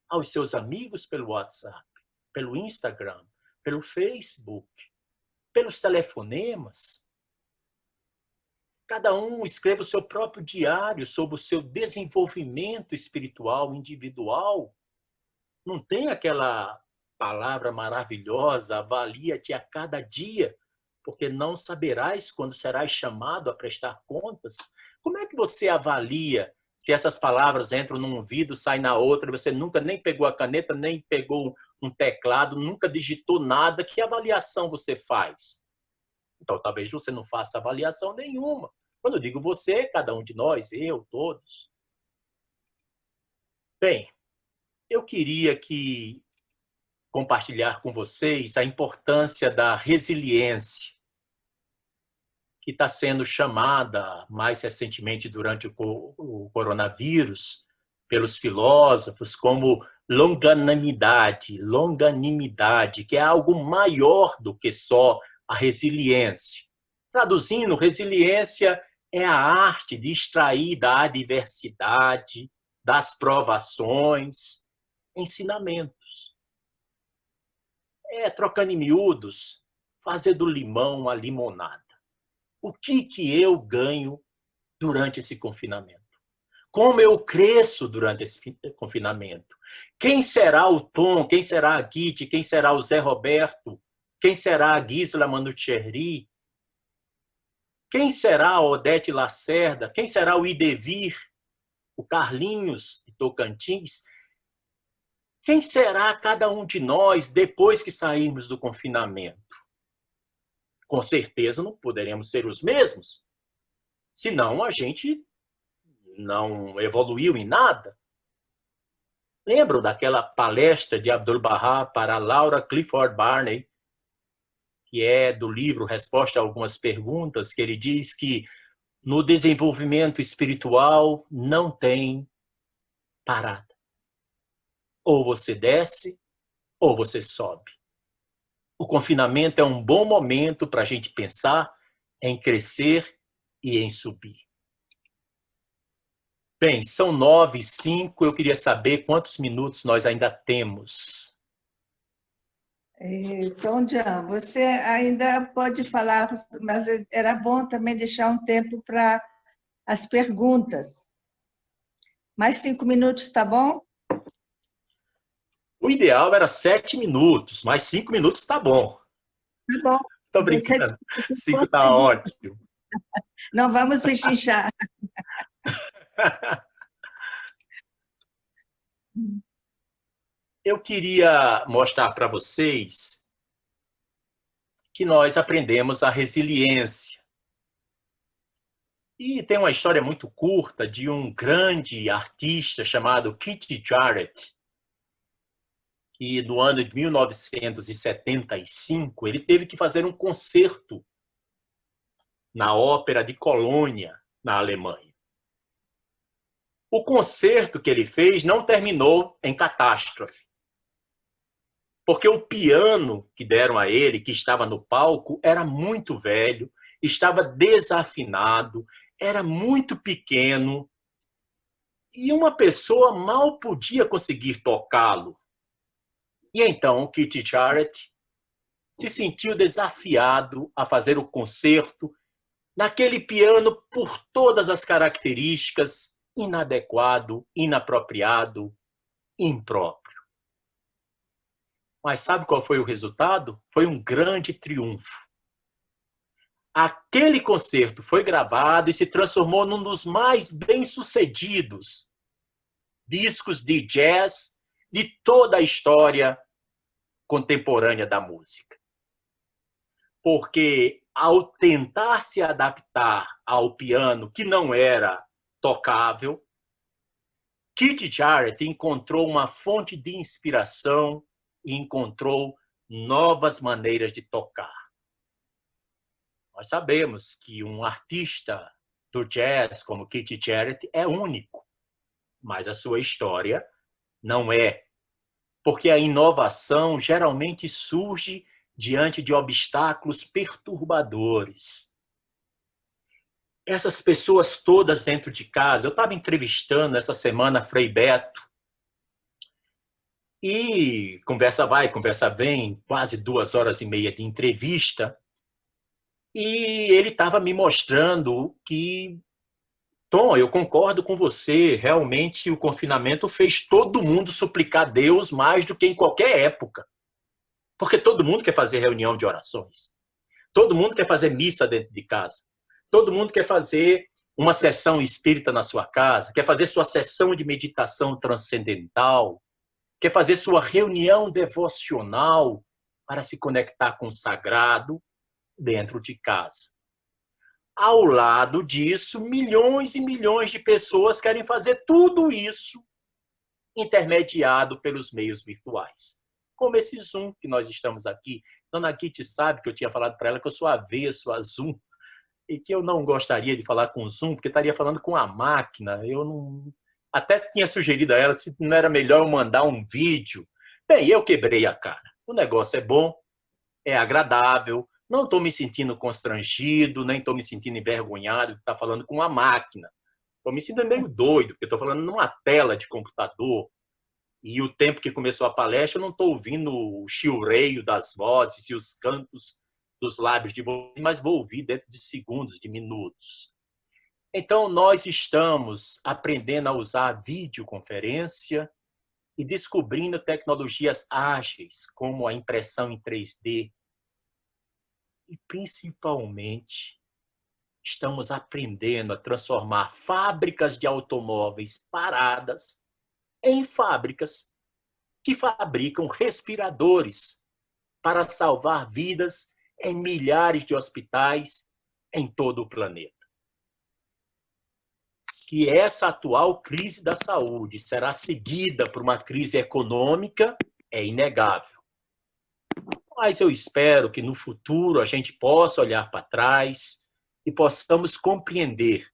aos seus amigos pelo WhatsApp, pelo Instagram, pelo Facebook, pelos telefonemas. Cada um escreva o seu próprio diário sobre o seu desenvolvimento espiritual individual. Não tem aquela palavra maravilhosa, avalia-te a cada dia, porque não saberás quando serás chamado a prestar contas. Como é que você avalia se essas palavras entram num ouvido, saem na outra, você nunca nem pegou a caneta, nem pegou um teclado, nunca digitou nada? Que avaliação você faz? Então, talvez você não faça avaliação nenhuma. Quando eu digo você, cada um de nós, eu, todos. Bem, eu queria compartilhar com vocês a importância da resiliência, que está sendo chamada mais recentemente durante o coronavírus pelos filósofos como longanimidade, que é algo maior do que só a resiliência. Traduzindo, resiliência é a arte de extrair da adversidade, das provações, ensinamentos. Trocando em miúdos, fazer do limão a limonada. O que eu ganho durante esse confinamento? Como eu cresço durante esse confinamento? Quem será o Tom? Quem será a Guite? Quem será o Zé Roberto? Quem será a Gisela Manucherry? Quem será a Odete Lacerda? Quem será o Idevir? O Carlinhos de Tocantins? Quem será cada um de nós depois que sairmos do confinamento? Com certeza não poderemos ser os mesmos, senão a gente não evoluiu em nada. Lembram daquela palestra de Abdu'l-Bahá para Laura Clifford Barney, que é do livro Resposta a Algumas Perguntas, que ele diz que no desenvolvimento espiritual não tem parada. Ou você desce, ou você sobe. O confinamento é um bom momento para a gente pensar em crescer e em subir. Bem, são 9h05, eu queria saber quantos minutos nós ainda temos. Então, Jean, você ainda pode falar, mas era bom também deixar um tempo para as perguntas. Mais 5 minutos, tá bom? O ideal era 7 minutos, mas 5 minutos tá bom. Tá bom. Estou brincando. 5 tá ótimo. Não vamos pechinchar. Eu queria mostrar para vocês que nós aprendemos a resiliência. E tem uma história muito curta de um grande artista chamado Keith Jarrett, que no ano de 1975 ele teve que fazer um concerto na Ópera de Colônia, na Alemanha. O concerto que ele fez não terminou em catástrofe, porque o piano que deram a ele, que estava no palco, era muito velho, estava desafinado, era muito pequeno e uma pessoa mal podia conseguir tocá-lo. E então Keith Jarrett se sentiu desafiado a fazer o concerto naquele piano por todas as características, inadequado, inapropriado, impróprio. Mas sabe qual foi o resultado? Foi um grande triunfo. Aquele concerto foi gravado e se transformou num dos mais bem-sucedidos discos de jazz de toda a história contemporânea da música. Porque, ao tentar se adaptar ao piano que não era tocável, Keith Jarrett encontrou uma fonte de inspiração e encontrou novas maneiras de tocar. Nós sabemos que um artista do jazz como Keith Jarrett é único, mas a sua história não é, porque a inovação geralmente surge diante de obstáculos perturbadores. Essas pessoas todas dentro de casa, eu estava entrevistando essa semana Frei Beto, e conversa vai, conversa vem, quase 2 horas e meia de entrevista, e ele estava me mostrando que, Tom, eu concordo com você, realmente o confinamento fez todo mundo suplicar a Deus mais do que em qualquer época. Porque todo mundo quer fazer reunião de orações. Todo mundo quer fazer missa dentro de casa. Todo mundo quer fazer uma sessão espírita na sua casa, quer fazer sua sessão de meditação transcendental, quer fazer sua reunião devocional para se conectar com o sagrado dentro de casa. Ao lado disso, milhões e milhões de pessoas querem fazer tudo isso intermediado pelos meios virtuais. Como esse Zoom que nós estamos aqui. Dona Kitty sabe que eu tinha falado para ela que eu sou avesso a Zoom e que eu não gostaria de falar com o Zoom, porque estaria falando com a máquina. Eu não... Até tinha sugerido a ela se não era melhor eu mandar um vídeo. Bem, eu quebrei a cara. O negócio é bom, é agradável, não estou me sentindo constrangido, nem estou me sentindo envergonhado de estar falando com uma máquina. Estou me sentindo meio doido, porque estou falando numa tela de computador. E o tempo que começou a palestra, eu não estou ouvindo o chilreio das vozes e os cantos dos lábios de vocês, mas vou ouvir dentro de segundos, de minutos. Então, nós estamos aprendendo a usar a videoconferência e descobrindo tecnologias ágeis, como a impressão em 3D. E, principalmente, estamos aprendendo a transformar fábricas de automóveis paradas em fábricas que fabricam respiradores para salvar vidas em milhares de hospitais em todo o planeta. Que essa atual crise da saúde será seguida por uma crise econômica é inegável. Mas eu espero que no futuro a gente possa olhar para trás e possamos compreender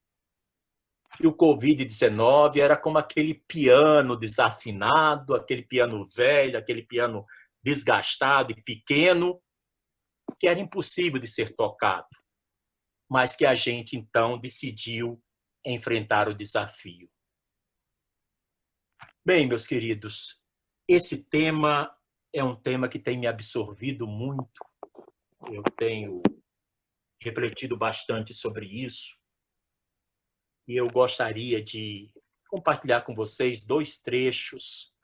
que o Covid-19 era como aquele piano desafinado, aquele piano velho, aquele piano desgastado e pequeno, que era impossível de ser tocado, mas que a gente, então, decidiu enfrentar o desafio. Bem, meus queridos, esse tema é um tema que tem me absorvido muito. Eu tenho refletido bastante sobre isso. E eu gostaria de compartilhar com vocês 2 trechos.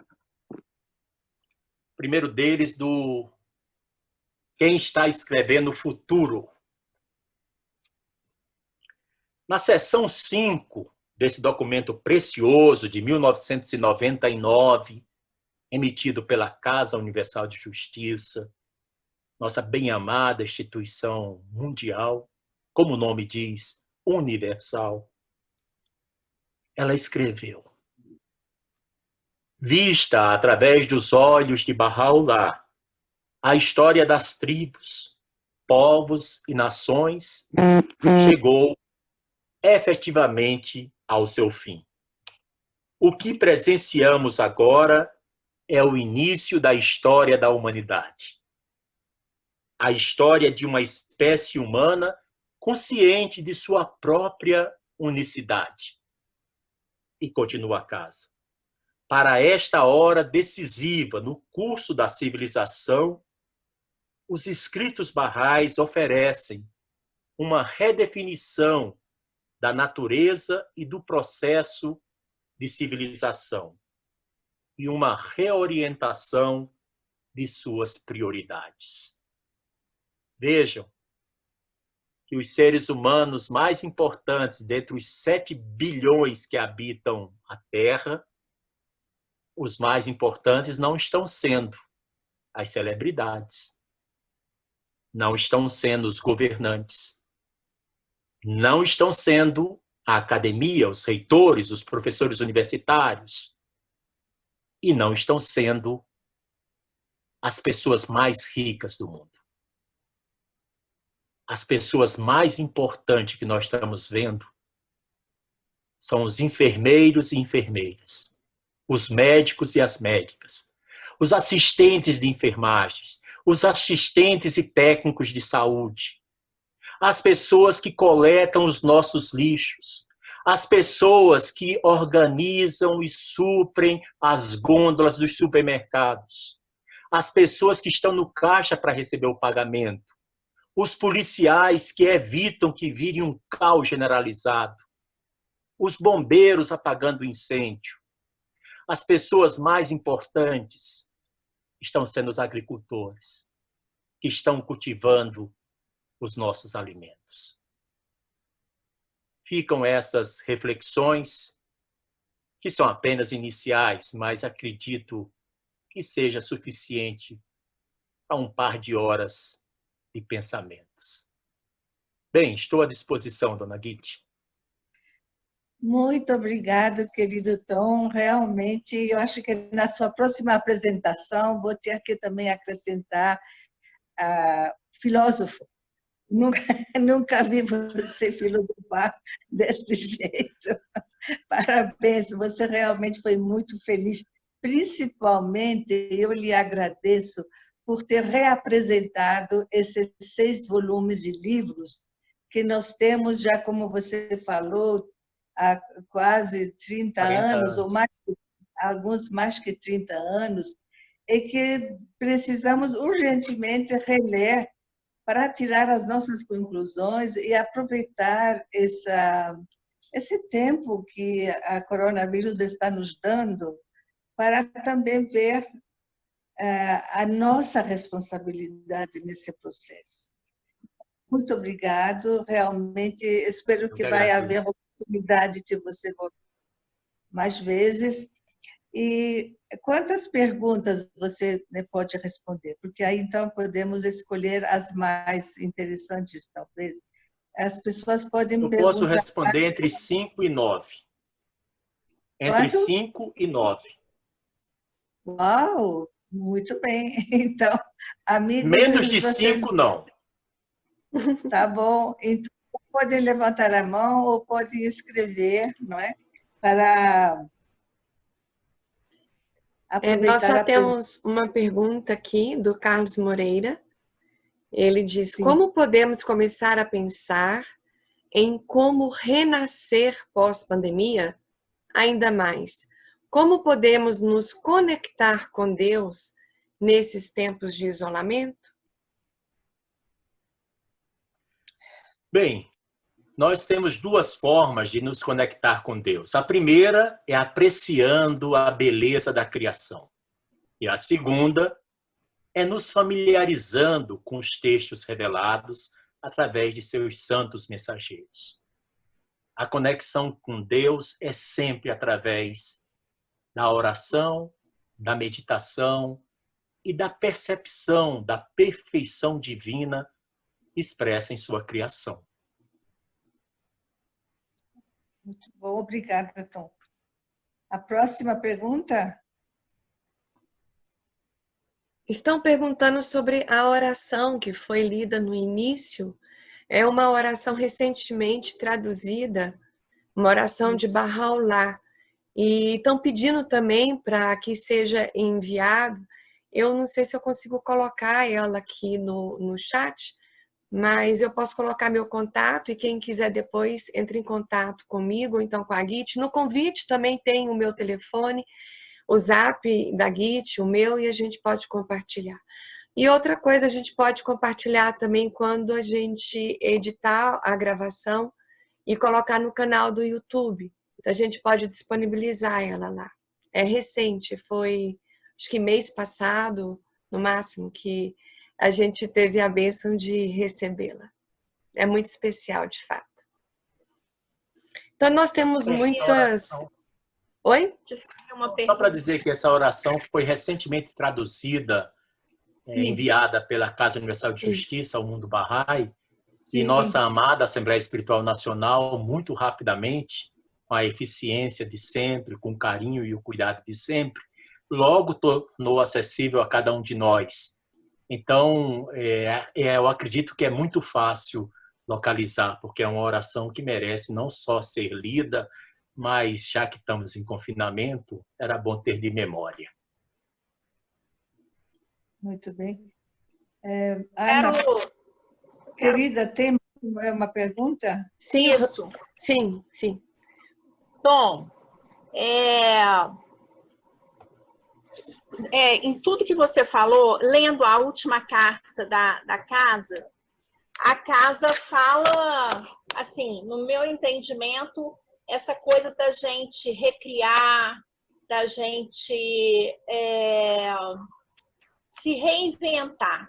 O primeiro deles do Quem está escrevendo o futuro. Na seção 5 desse documento precioso de 1999, emitido pela Casa Universal de Justiça, nossa bem-amada instituição mundial, como o nome diz, universal, ela escreveu: vista através dos olhos de Bahá'u'lláh, a história das tribos, povos e nações chegou efetivamente ao seu fim. O que presenciamos agora é o início da história da humanidade. A história de uma espécie humana consciente de sua própria unicidade e continua a casa. Para esta hora decisiva no curso da civilização, os escritos Bahá'ís oferecem uma redefinição da natureza e do processo de civilização e uma reorientação de suas prioridades. Vejam que os seres humanos mais importantes dentre os 7 bilhões que habitam a Terra, os mais importantes não estão sendo as celebridades, não estão sendo os governantes, não estão sendo a academia, os reitores, os professores universitários, e não estão sendo as pessoas mais ricas do mundo. As pessoas mais importantes que nós estamos vendo são os enfermeiros e enfermeiras, os médicos e as médicas, os assistentes de enfermagem, os assistentes e técnicos de saúde, as pessoas que coletam os nossos lixos, as pessoas que organizam e suprem as gôndolas dos supermercados, as pessoas que estão no caixa para receber o pagamento, os policiais que evitam que vire um caos generalizado, os bombeiros apagando o incêndio. As pessoas mais importantes estão sendo os agricultores, que estão cultivando os nossos alimentos. Ficam essas reflexões, que são apenas iniciais, mas acredito que seja suficiente para um par de horas de pensamentos. Bem, estou à disposição, dona Guite. Muito obrigado, querido Tom. Realmente, eu acho que na sua próxima apresentação vou ter que também acrescentar filósofo. Nunca vi você filosofar desse jeito. Parabéns, você realmente foi muito feliz. Principalmente, eu lhe agradeço por ter reapresentado esses 6 volumes de livros que nós temos já, como você falou, há quase 30 anos, ou mais, alguns mais que 30 anos, e que precisamos urgentemente reler para tirar as nossas conclusões e aproveitar esse tempo que a coronavírus está nos dando para também ver a nossa responsabilidade nesse processo. Muito obrigado, realmente espero que vai haver oportunidade de você voltar mais vezes. E quantas perguntas você pode responder? Porque aí então podemos escolher as mais interessantes, talvez. As pessoas podem Eu perguntar... posso responder entre 5 e 9. Entre 5 e 9. Uau, muito bem. Então, amigos... Menos de 5, não. Tá bom. Então, pode levantar a mão ou pode escrever, não é? Para aproveitar. Nós só temos uma pergunta aqui do Carlos Moreira. Ele diz: Sim. Como podemos começar a pensar em como renascer pós-pandemia? Ainda mais, como podemos nos conectar com Deus nesses tempos de isolamento? Bem, nós temos 2 formas de nos conectar com Deus. A primeira é apreciando a beleza da criação. E a segunda é nos familiarizando com os textos revelados através de seus santos mensageiros. A conexão com Deus é sempre através da oração, da meditação e da percepção da perfeição divina expressa em sua criação. Muito bom, obrigada, Tom. A próxima pergunta? Estão perguntando sobre a oração que foi lida no início. É uma oração recentemente traduzida, uma oração de Bahá'u'lláh. E estão pedindo também para que seja enviado. Eu não sei se eu consigo colocar ela aqui no chat, mas eu posso colocar meu contato e quem quiser depois entre em contato comigo ou então com a Git. No convite também tem o meu telefone, o zap da Git, o meu, e a gente pode compartilhar. E outra coisa, a gente pode compartilhar também quando a gente editar a gravação e colocar no canal do YouTube. A gente pode disponibilizar ela lá. É recente, foi acho que mês passado, no máximo, que a gente teve a bênção de recebê-la. É muito especial, de fato. Então, nós temos muitas... Oi? Só para dizer que essa oração foi recentemente traduzida, enviada pela Casa Universal de Justiça ao Mundo Bahá'í, e nossa amada Assembleia Espiritual Nacional, muito rapidamente, com a eficiência de sempre, com o carinho e o cuidado de sempre, logo tornou acessível a cada um de nós. Então, eu acredito que é muito fácil localizar, porque é uma oração que merece não só ser lida, mas já que estamos em confinamento, era bom ter de memória. Muito bem. Ana, querida, tem uma pergunta? Sim, Isso. Sim. Tom, em tudo que você falou, lendo a última carta da casa, a casa fala, assim, no meu entendimento, essa coisa da gente recriar, da gente se reinventar.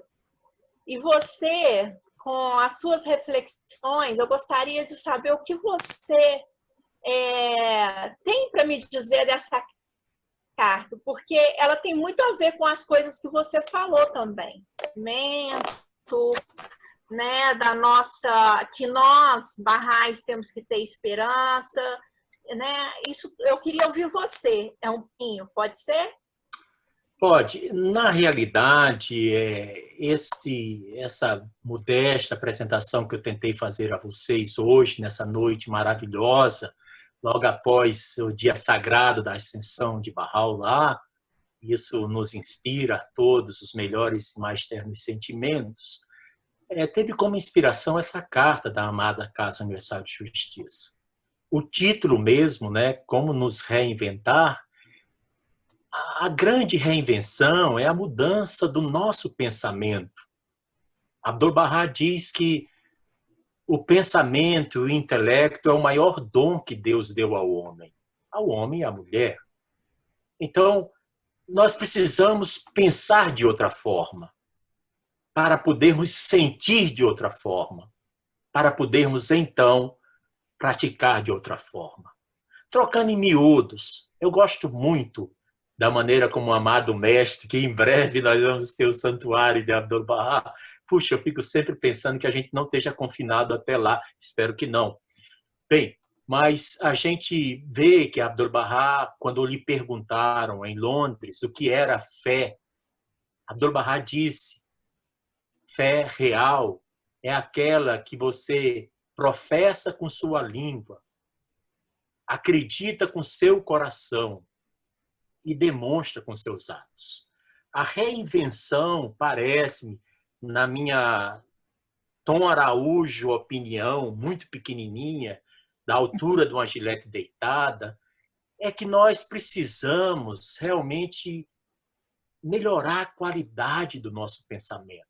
E você, com as suas reflexões, eu gostaria de saber o que você tem para me dizer dessa carta, porque ela tem muito a ver com as coisas que você falou também. Né, da nossa, que nós, Bahá'ís, temos que ter esperança, né? Isso eu queria ouvir você. É um pouquinho, pode ser? Pode. Na realidade, essa modesta apresentação que eu tentei fazer a vocês hoje, nessa noite maravilhosa, logo após o dia sagrado da ascensão de Bahá'u'lláh, isso nos inspira a todos os melhores e mais ternos sentimentos. Teve como inspiração essa carta da amada Casa Universal de Justiça. O título mesmo, né, Como nos reinventar, a grande reinvenção é a mudança do nosso pensamento. Abdu'l-Bahá diz que o pensamento e o intelecto é o maior dom que Deus deu ao homem e à mulher. Então, nós precisamos pensar de outra forma, para podermos sentir de outra forma, para podermos, então, praticar de outra forma. Trocando em miúdos, eu gosto muito da maneira como o amado mestre, que em breve nós vamos ter o santuário de Abdu'l-Bahá. Puxa, eu fico sempre pensando que a gente não esteja confinado até lá, espero que não. Bem, mas a gente vê que Abdu'l-Bahá, quando lhe perguntaram em Londres o que era fé, Abdu'l-Bahá disse: fé real é aquela que você professa com sua língua, acredita com seu coração e demonstra com seus atos. A reinvenção, parece-me, na minha Tom Araújo opinião, muito pequenininha, da altura de uma gilete deitada, é que nós precisamos realmente melhorar a qualidade do nosso pensamento.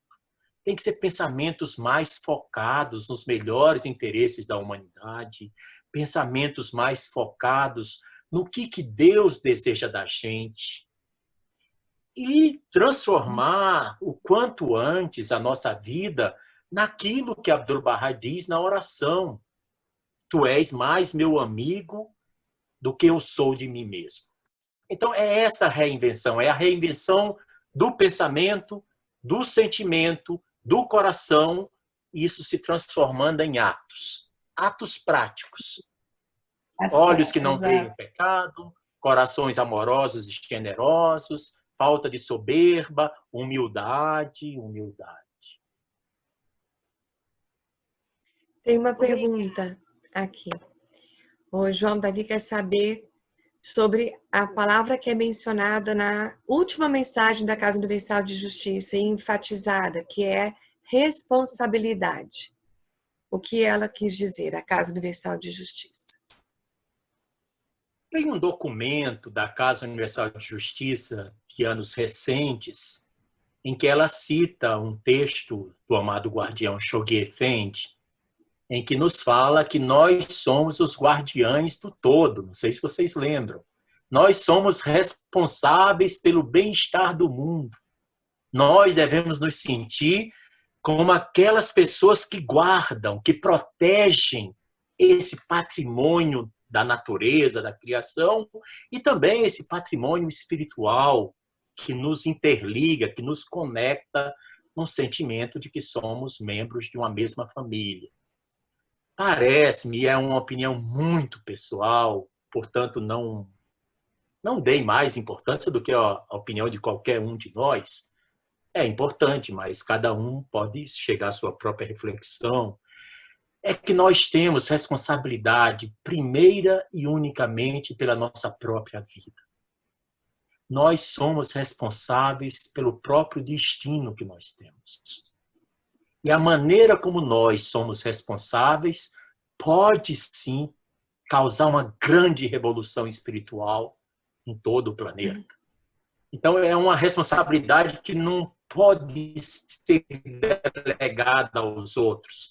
Tem que ser pensamentos mais focados nos melhores interesses da humanidade, pensamentos mais focados no que Deus deseja da gente e transformar o quanto antes a nossa vida naquilo que Abdu'l-Bahá diz na oração: tu és mais meu amigo do que eu sou de mim mesmo. Então é essa reinvenção, é a reinvenção do pensamento, do sentimento, do coração, isso se transformando em atos práticos. Olhos que não veem pecado, corações amorosos e generosos, falta de soberba, humildade. Tem uma pergunta aqui. O João Davi quer saber sobre a palavra que é mencionada na última mensagem da Casa Universal de Justiça e enfatizada, que é responsabilidade. O que ela quis dizer, a Casa Universal de Justiça? Tem um documento da Casa Universal de Justiça de anos recentes em que ela cita um texto do amado guardião Shoghi Effendi, em que nos fala que nós somos os guardiães do todo. Não sei se vocês lembram. Nós somos responsáveis pelo bem-estar do mundo. Nós devemos nos sentir como aquelas pessoas que guardam, que protegem esse patrimônio da natureza, da criação, e também esse patrimônio espiritual que nos interliga, que nos conecta num sentimento de que somos membros de uma mesma família. Parece-me, é uma opinião muito pessoal, portanto não dei mais importância do que a opinião de qualquer um de nós. É importante, mas cada um pode chegar à sua própria reflexão. É que nós temos responsabilidade primeira e unicamente pela nossa própria vida. Nós somos responsáveis pelo próprio destino que nós temos. E a maneira como nós somos responsáveis pode sim causar uma grande revolução espiritual em todo o planeta. Então é uma responsabilidade que não pode ser delegada aos outros.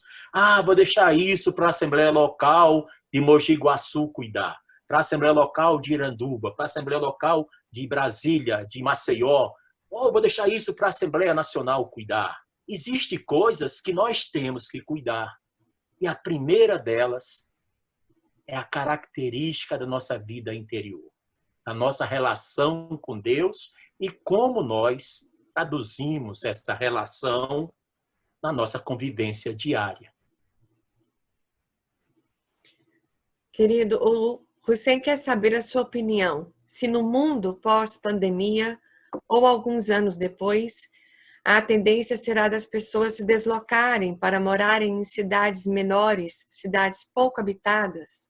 Vou deixar isso para a Assembleia Local de Mogi Guaçu cuidar, para a Assembleia Local de Iranduba, para a Assembleia Local de Brasília, de Maceió. Vou deixar isso para a Assembleia Nacional cuidar. Existem coisas que nós temos que cuidar. E a primeira delas é a característica da nossa vida interior, a nossa relação com Deus e como nós traduzimos essa relação na nossa convivência diária. Querido, o Hussein quer saber a sua opinião. Se no mundo pós-pandemia ou alguns anos depois, a tendência será das pessoas se deslocarem para morarem em cidades menores, cidades pouco habitadas?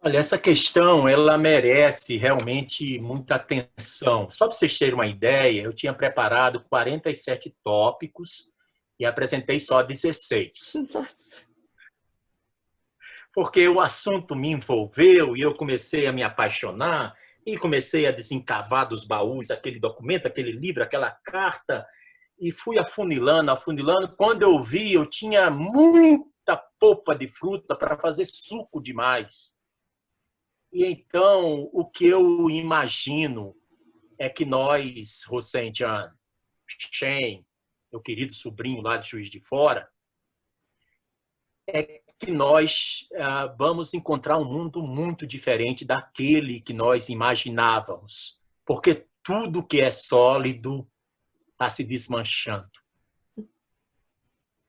Olha, essa questão ela merece realmente muita atenção. Só para vocês terem uma ideia, eu tinha preparado 47 tópicos e apresentei só 16. Nossa. Porque o assunto me envolveu e eu comecei a me apaixonar e comecei a desencavar dos baús aquele documento, aquele livro, aquela carta e fui afunilando. Quando eu vi, eu tinha muita polpa de fruta para fazer suco demais. E então, o que eu imagino é que nós, Hussein Jan, Shen, meu querido sobrinho lá de Juiz de Fora, é que nós vamos encontrar um mundo muito diferente daquele que nós imaginávamos. Porque tudo que é sólido está se desmanchando.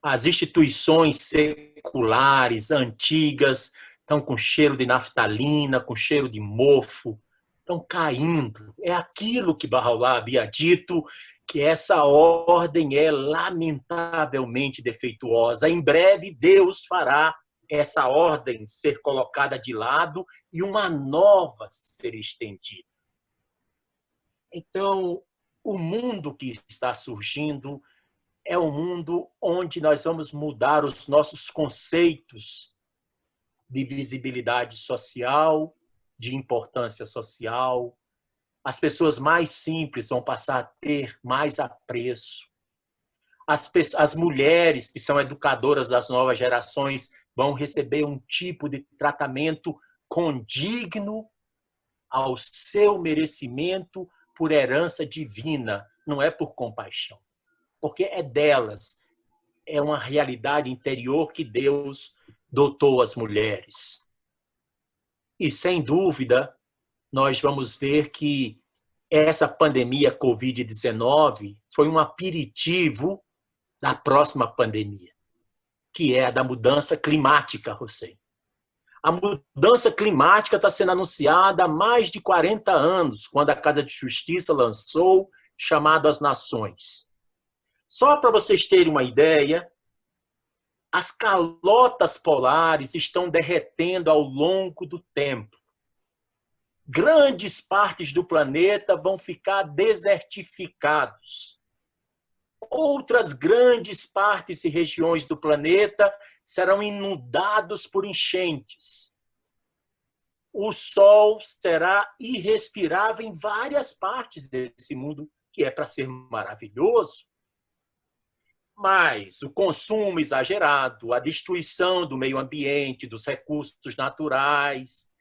As instituições seculares, antigas, estão com cheiro de naftalina, com cheiro de mofo, estão caindo. É aquilo que Bahá'u'lláh havia dito, que essa ordem é lamentavelmente defeituosa. Em breve, Deus fará essa ordem ser colocada de lado e uma nova ser estendida. Então, o mundo que está surgindo é um mundo onde nós vamos mudar os nossos conceitos de visibilidade social, de importância social. As pessoas mais simples vão passar a ter mais apreço. As mulheres que são educadoras das novas gerações vão receber um tipo de tratamento condigno ao seu merecimento por herança divina, não é por compaixão. Porque é delas, é uma realidade interior que Deus dotou as mulheres. E, sem dúvida, nós vamos ver que essa pandemia Covid-19 foi um aperitivo da próxima pandemia, que é a da mudança climática, Hussein. A mudança climática está sendo anunciada há mais de 40 anos, quando a Casa de Justiça lançou Chamado às Nações. Só para vocês terem uma ideia, as calotas polares estão derretendo ao longo do tempo. Grandes partes do planeta vão ficar desertificados. outras grandes partes e regiões do planeta serão inundados por enchentes. O sol será irrespirável em várias partes desse mundo, que é para ser maravilhoso. Mas o consumo exagerado, a destruição do meio ambiente, dos recursos naturais,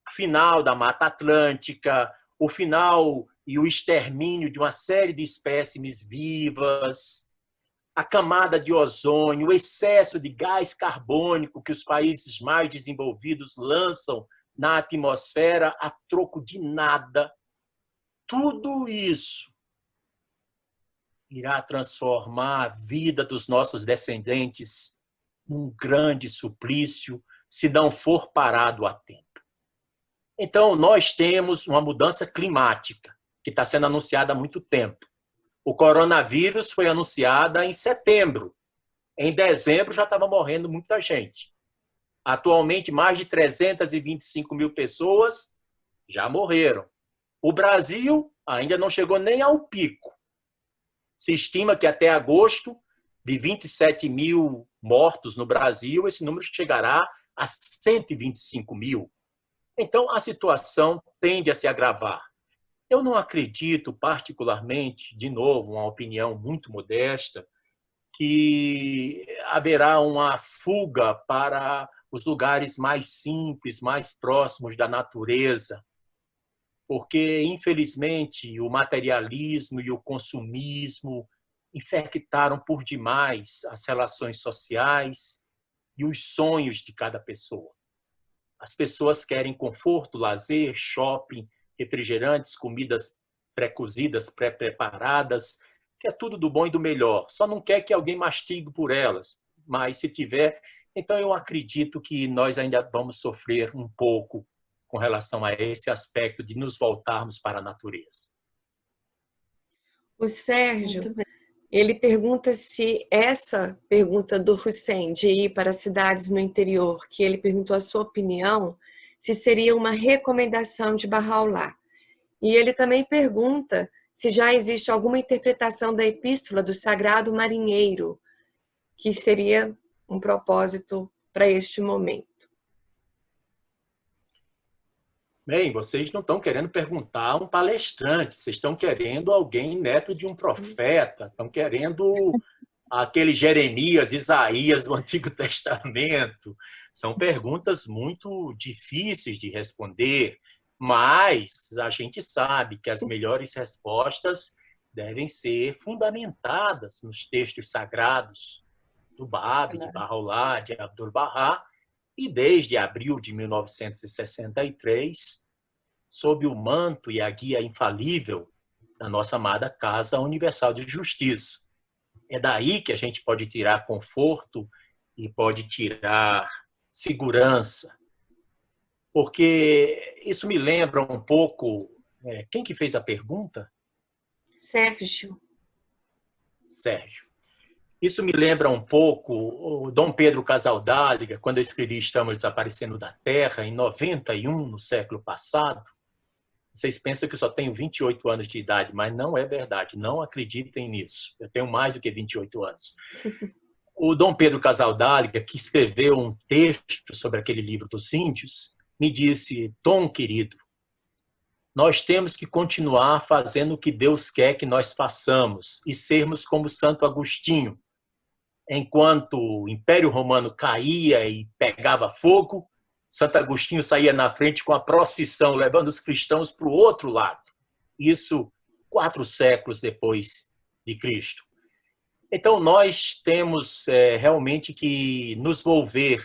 o final da Mata Atlântica, o final e o extermínio de uma série de espécimes vivas, a camada de ozônio, o excesso de gás carbônico que os países mais desenvolvidos lançam na atmosfera a troco de nada. Tudo isso irá transformar a vida dos nossos descendentes num grande suplício, se não for parado a tempo. Então, nós temos uma mudança climática que está sendo anunciada há muito tempo. O coronavírus foi anunciado em setembro. Em dezembro já estava morrendo muita gente. Atualmente, mais de 325 mil pessoas já morreram. O Brasil ainda não chegou nem ao pico. Se estima que até agosto, de 27 mil mortos no Brasil, esse número chegará a 125 mil. Então, a situação tende a se agravar. Eu não acredito, particularmente, de novo, uma opinião muito modesta, que haverá uma fuga para os lugares mais simples, mais próximos da natureza, porque, infelizmente, o materialismo e o consumismo infectaram por demais as relações sociais e os sonhos de cada pessoa. As pessoas querem conforto, lazer, shopping, refrigerantes, comidas pré-cozidas, pré-preparadas, quer tudo do bom e do melhor. Só não quer que alguém mastigue por elas, mas se tiver... Então, eu acredito que nós ainda vamos sofrer um pouco com relação a esse aspecto de nos voltarmos para a natureza. O Sérgio, ele pergunta se essa pergunta do Hussein de ir para cidades no interior, que ele perguntou a sua opinião, se seria uma recomendação de Bahá'u'lláh. E ele também pergunta se já existe alguma interpretação da epístola do Sagrado Marinheiro, que seria um propósito para este momento. Bem, vocês não estão querendo perguntar a um palestrante, vocês estão querendo alguém neto de um profeta, estão querendo aquele Jeremias, Isaías do Antigo Testamento. São perguntas muito difíceis de responder, mas a gente sabe que as melhores respostas devem ser fundamentadas nos textos sagrados do Báb, de Bahá'u'lláh, de Abdu'l-Bahá, e desde abril de 1963, sob o manto e a guia infalível da nossa amada Casa Universal de Justiça. É daí que a gente pode tirar conforto e pode tirar segurança. Porque isso me lembra um pouco... Quem que fez a pergunta? Sérgio. Sérgio. Isso me lembra um pouco o Dom Pedro Casaldáliga, quando eu escrevi Estamos Desaparecendo da Terra, em 91, no século passado. Vocês pensam que eu só tenho 28 anos de idade, mas não é verdade. Não acreditem nisso. Eu tenho mais do que 28 anos. O Dom Pedro Casaldáliga, que escreveu um texto sobre aquele livro dos índios, me disse: Tom, querido, nós temos que continuar fazendo o que Deus quer que nós façamos e sermos como Santo Agostinho. Enquanto o Império Romano caía e pegava fogo, Santo Agostinho saía na frente com a procissão, levando os cristãos para o outro lado. Isso 4 séculos depois de Cristo. Então, nós temos realmente que nos volver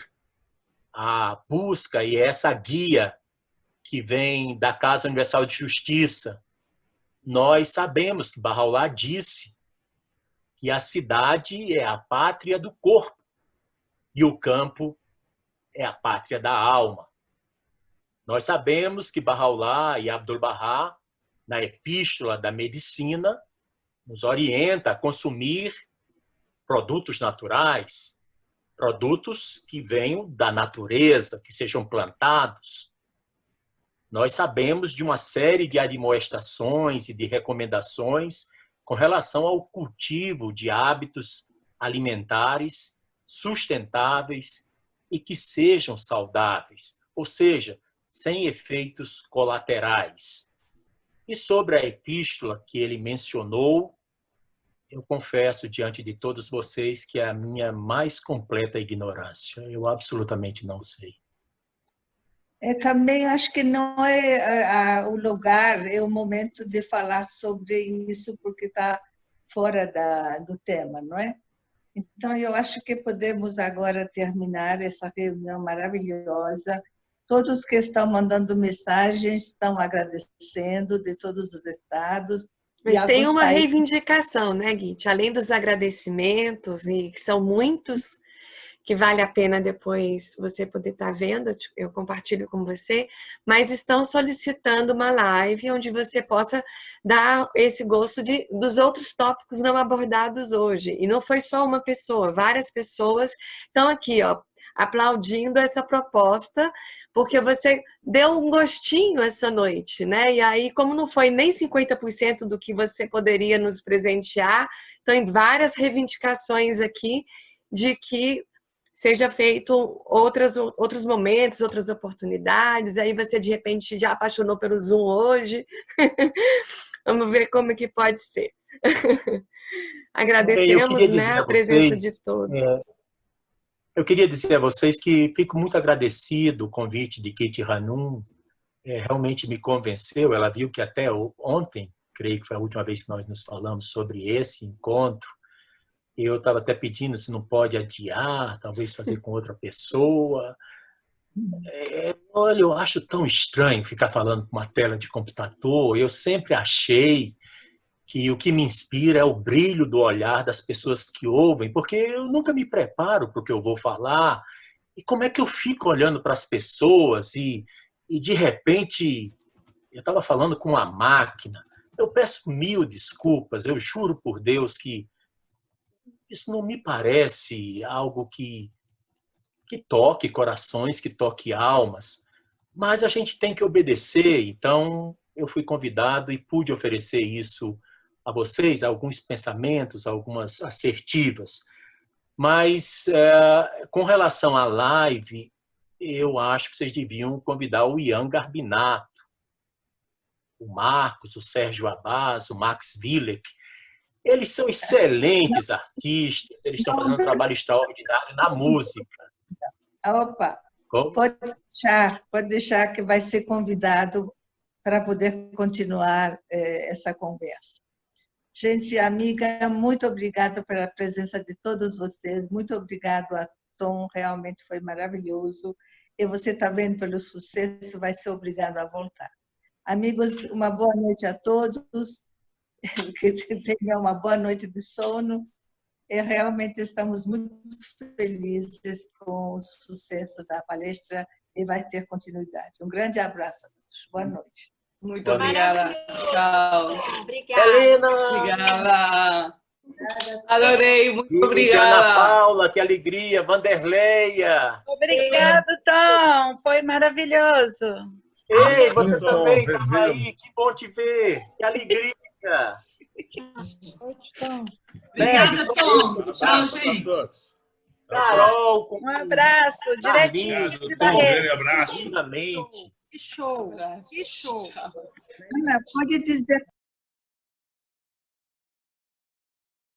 à busca e essa guia que vem da Casa Universal de Justiça. Nós sabemos que Bahá'u'lláh disse que a cidade é a pátria do corpo e o campo é a pátria da alma. Nós sabemos que Bahá'u'lláh e Abdu'l-Bahá, na Epístola da Medicina, nos orienta a consumir produtos naturais, produtos que venham da natureza, que sejam plantados. Nós sabemos de uma série de admoestações e de recomendações com relação ao cultivo de hábitos alimentares sustentáveis e que sejam saudáveis, ou seja, sem efeitos colaterais. E sobre a epístola que ele mencionou, eu confesso diante de todos vocês que é a minha mais completa ignorância. Eu absolutamente não sei. Também acho que não é o lugar, é o momento de falar sobre isso, porque está fora do tema, não é? Então, eu acho que podemos agora terminar essa reunião maravilhosa. Todos que estão mandando mensagens estão agradecendo de todos os estados. Mas tem uma reivindicação, né, Guite? Além dos agradecimentos, e que são muitos, que vale a pena depois você poder estar vendo, eu compartilho com você, mas estão solicitando uma live onde você possa dar esse gosto dos outros tópicos não abordados hoje. E não foi só uma pessoa, várias pessoas estão aqui, ó, aplaudindo essa proposta, porque você deu um gostinho essa noite, né? E aí, como não foi nem 50% do que você poderia nos presentear, tem várias reivindicações aqui de que seja feito outros momentos, outras oportunidades. Aí você, de repente, já apaixonou pelo Zoom hoje. Vamos ver como que pode ser. Agradecemos, né, a presença de todos. Eu queria dizer a vocês que fico muito agradecido. O convite de Kitty Hanum realmente me convenceu. Ela viu que até ontem, creio que foi a última vez que nós nos falamos sobre esse encontro, eu estava até pedindo se não pode adiar, talvez fazer com outra pessoa. Olha, eu acho tão estranho ficar falando com uma tela de computador. Eu sempre achei que o que me inspira é o brilho do olhar das pessoas que ouvem, porque eu nunca me preparo para o que eu vou falar. E como é que eu fico olhando para as pessoas e de repente, eu estava falando com uma máquina. Eu peço 1000 desculpas, eu juro por Deus que isso não me parece algo que toque corações, que toque almas, mas a gente tem que obedecer. Então, eu fui convidado e pude oferecer isso a vocês, alguns pensamentos, algumas assertivas. Mas, com relação à live, eu acho que vocês deviam convidar o Ian Garbinato, o Marcos, o Sérgio Abbas, o Max Willek. Eles são excelentes artistas, eles estão fazendo um trabalho extraordinário na música. Opa, pode deixar que vai ser convidado para poder continuar essa conversa. Gente, amiga, muito obrigada pela presença de todos vocês, muito obrigado a Tom, realmente foi maravilhoso. E você está vendo pelo sucesso, vai ser obrigado a voltar. Amigos, uma boa noite a todos. Que tenham uma boa noite de sono. E realmente estamos muito felizes com o sucesso da palestra e vai ter continuidade. Um grande abraço a todos. Boa noite. Muito obrigada. Tchau. Obrigada. Helena! Obrigada. Adorei, muito obrigada. Ana Paula, que alegria. Vanderleia. Obrigado, Tom. Foi maravilhoso. Ei, você também estava aí. Que bom te ver. Que alegria. Obrigada, Tom. Tchau, gente. Carol, um abraço, direitinho de Barreto. Um abraço. Finalmente. Que show. Que show. Ana, pode dizer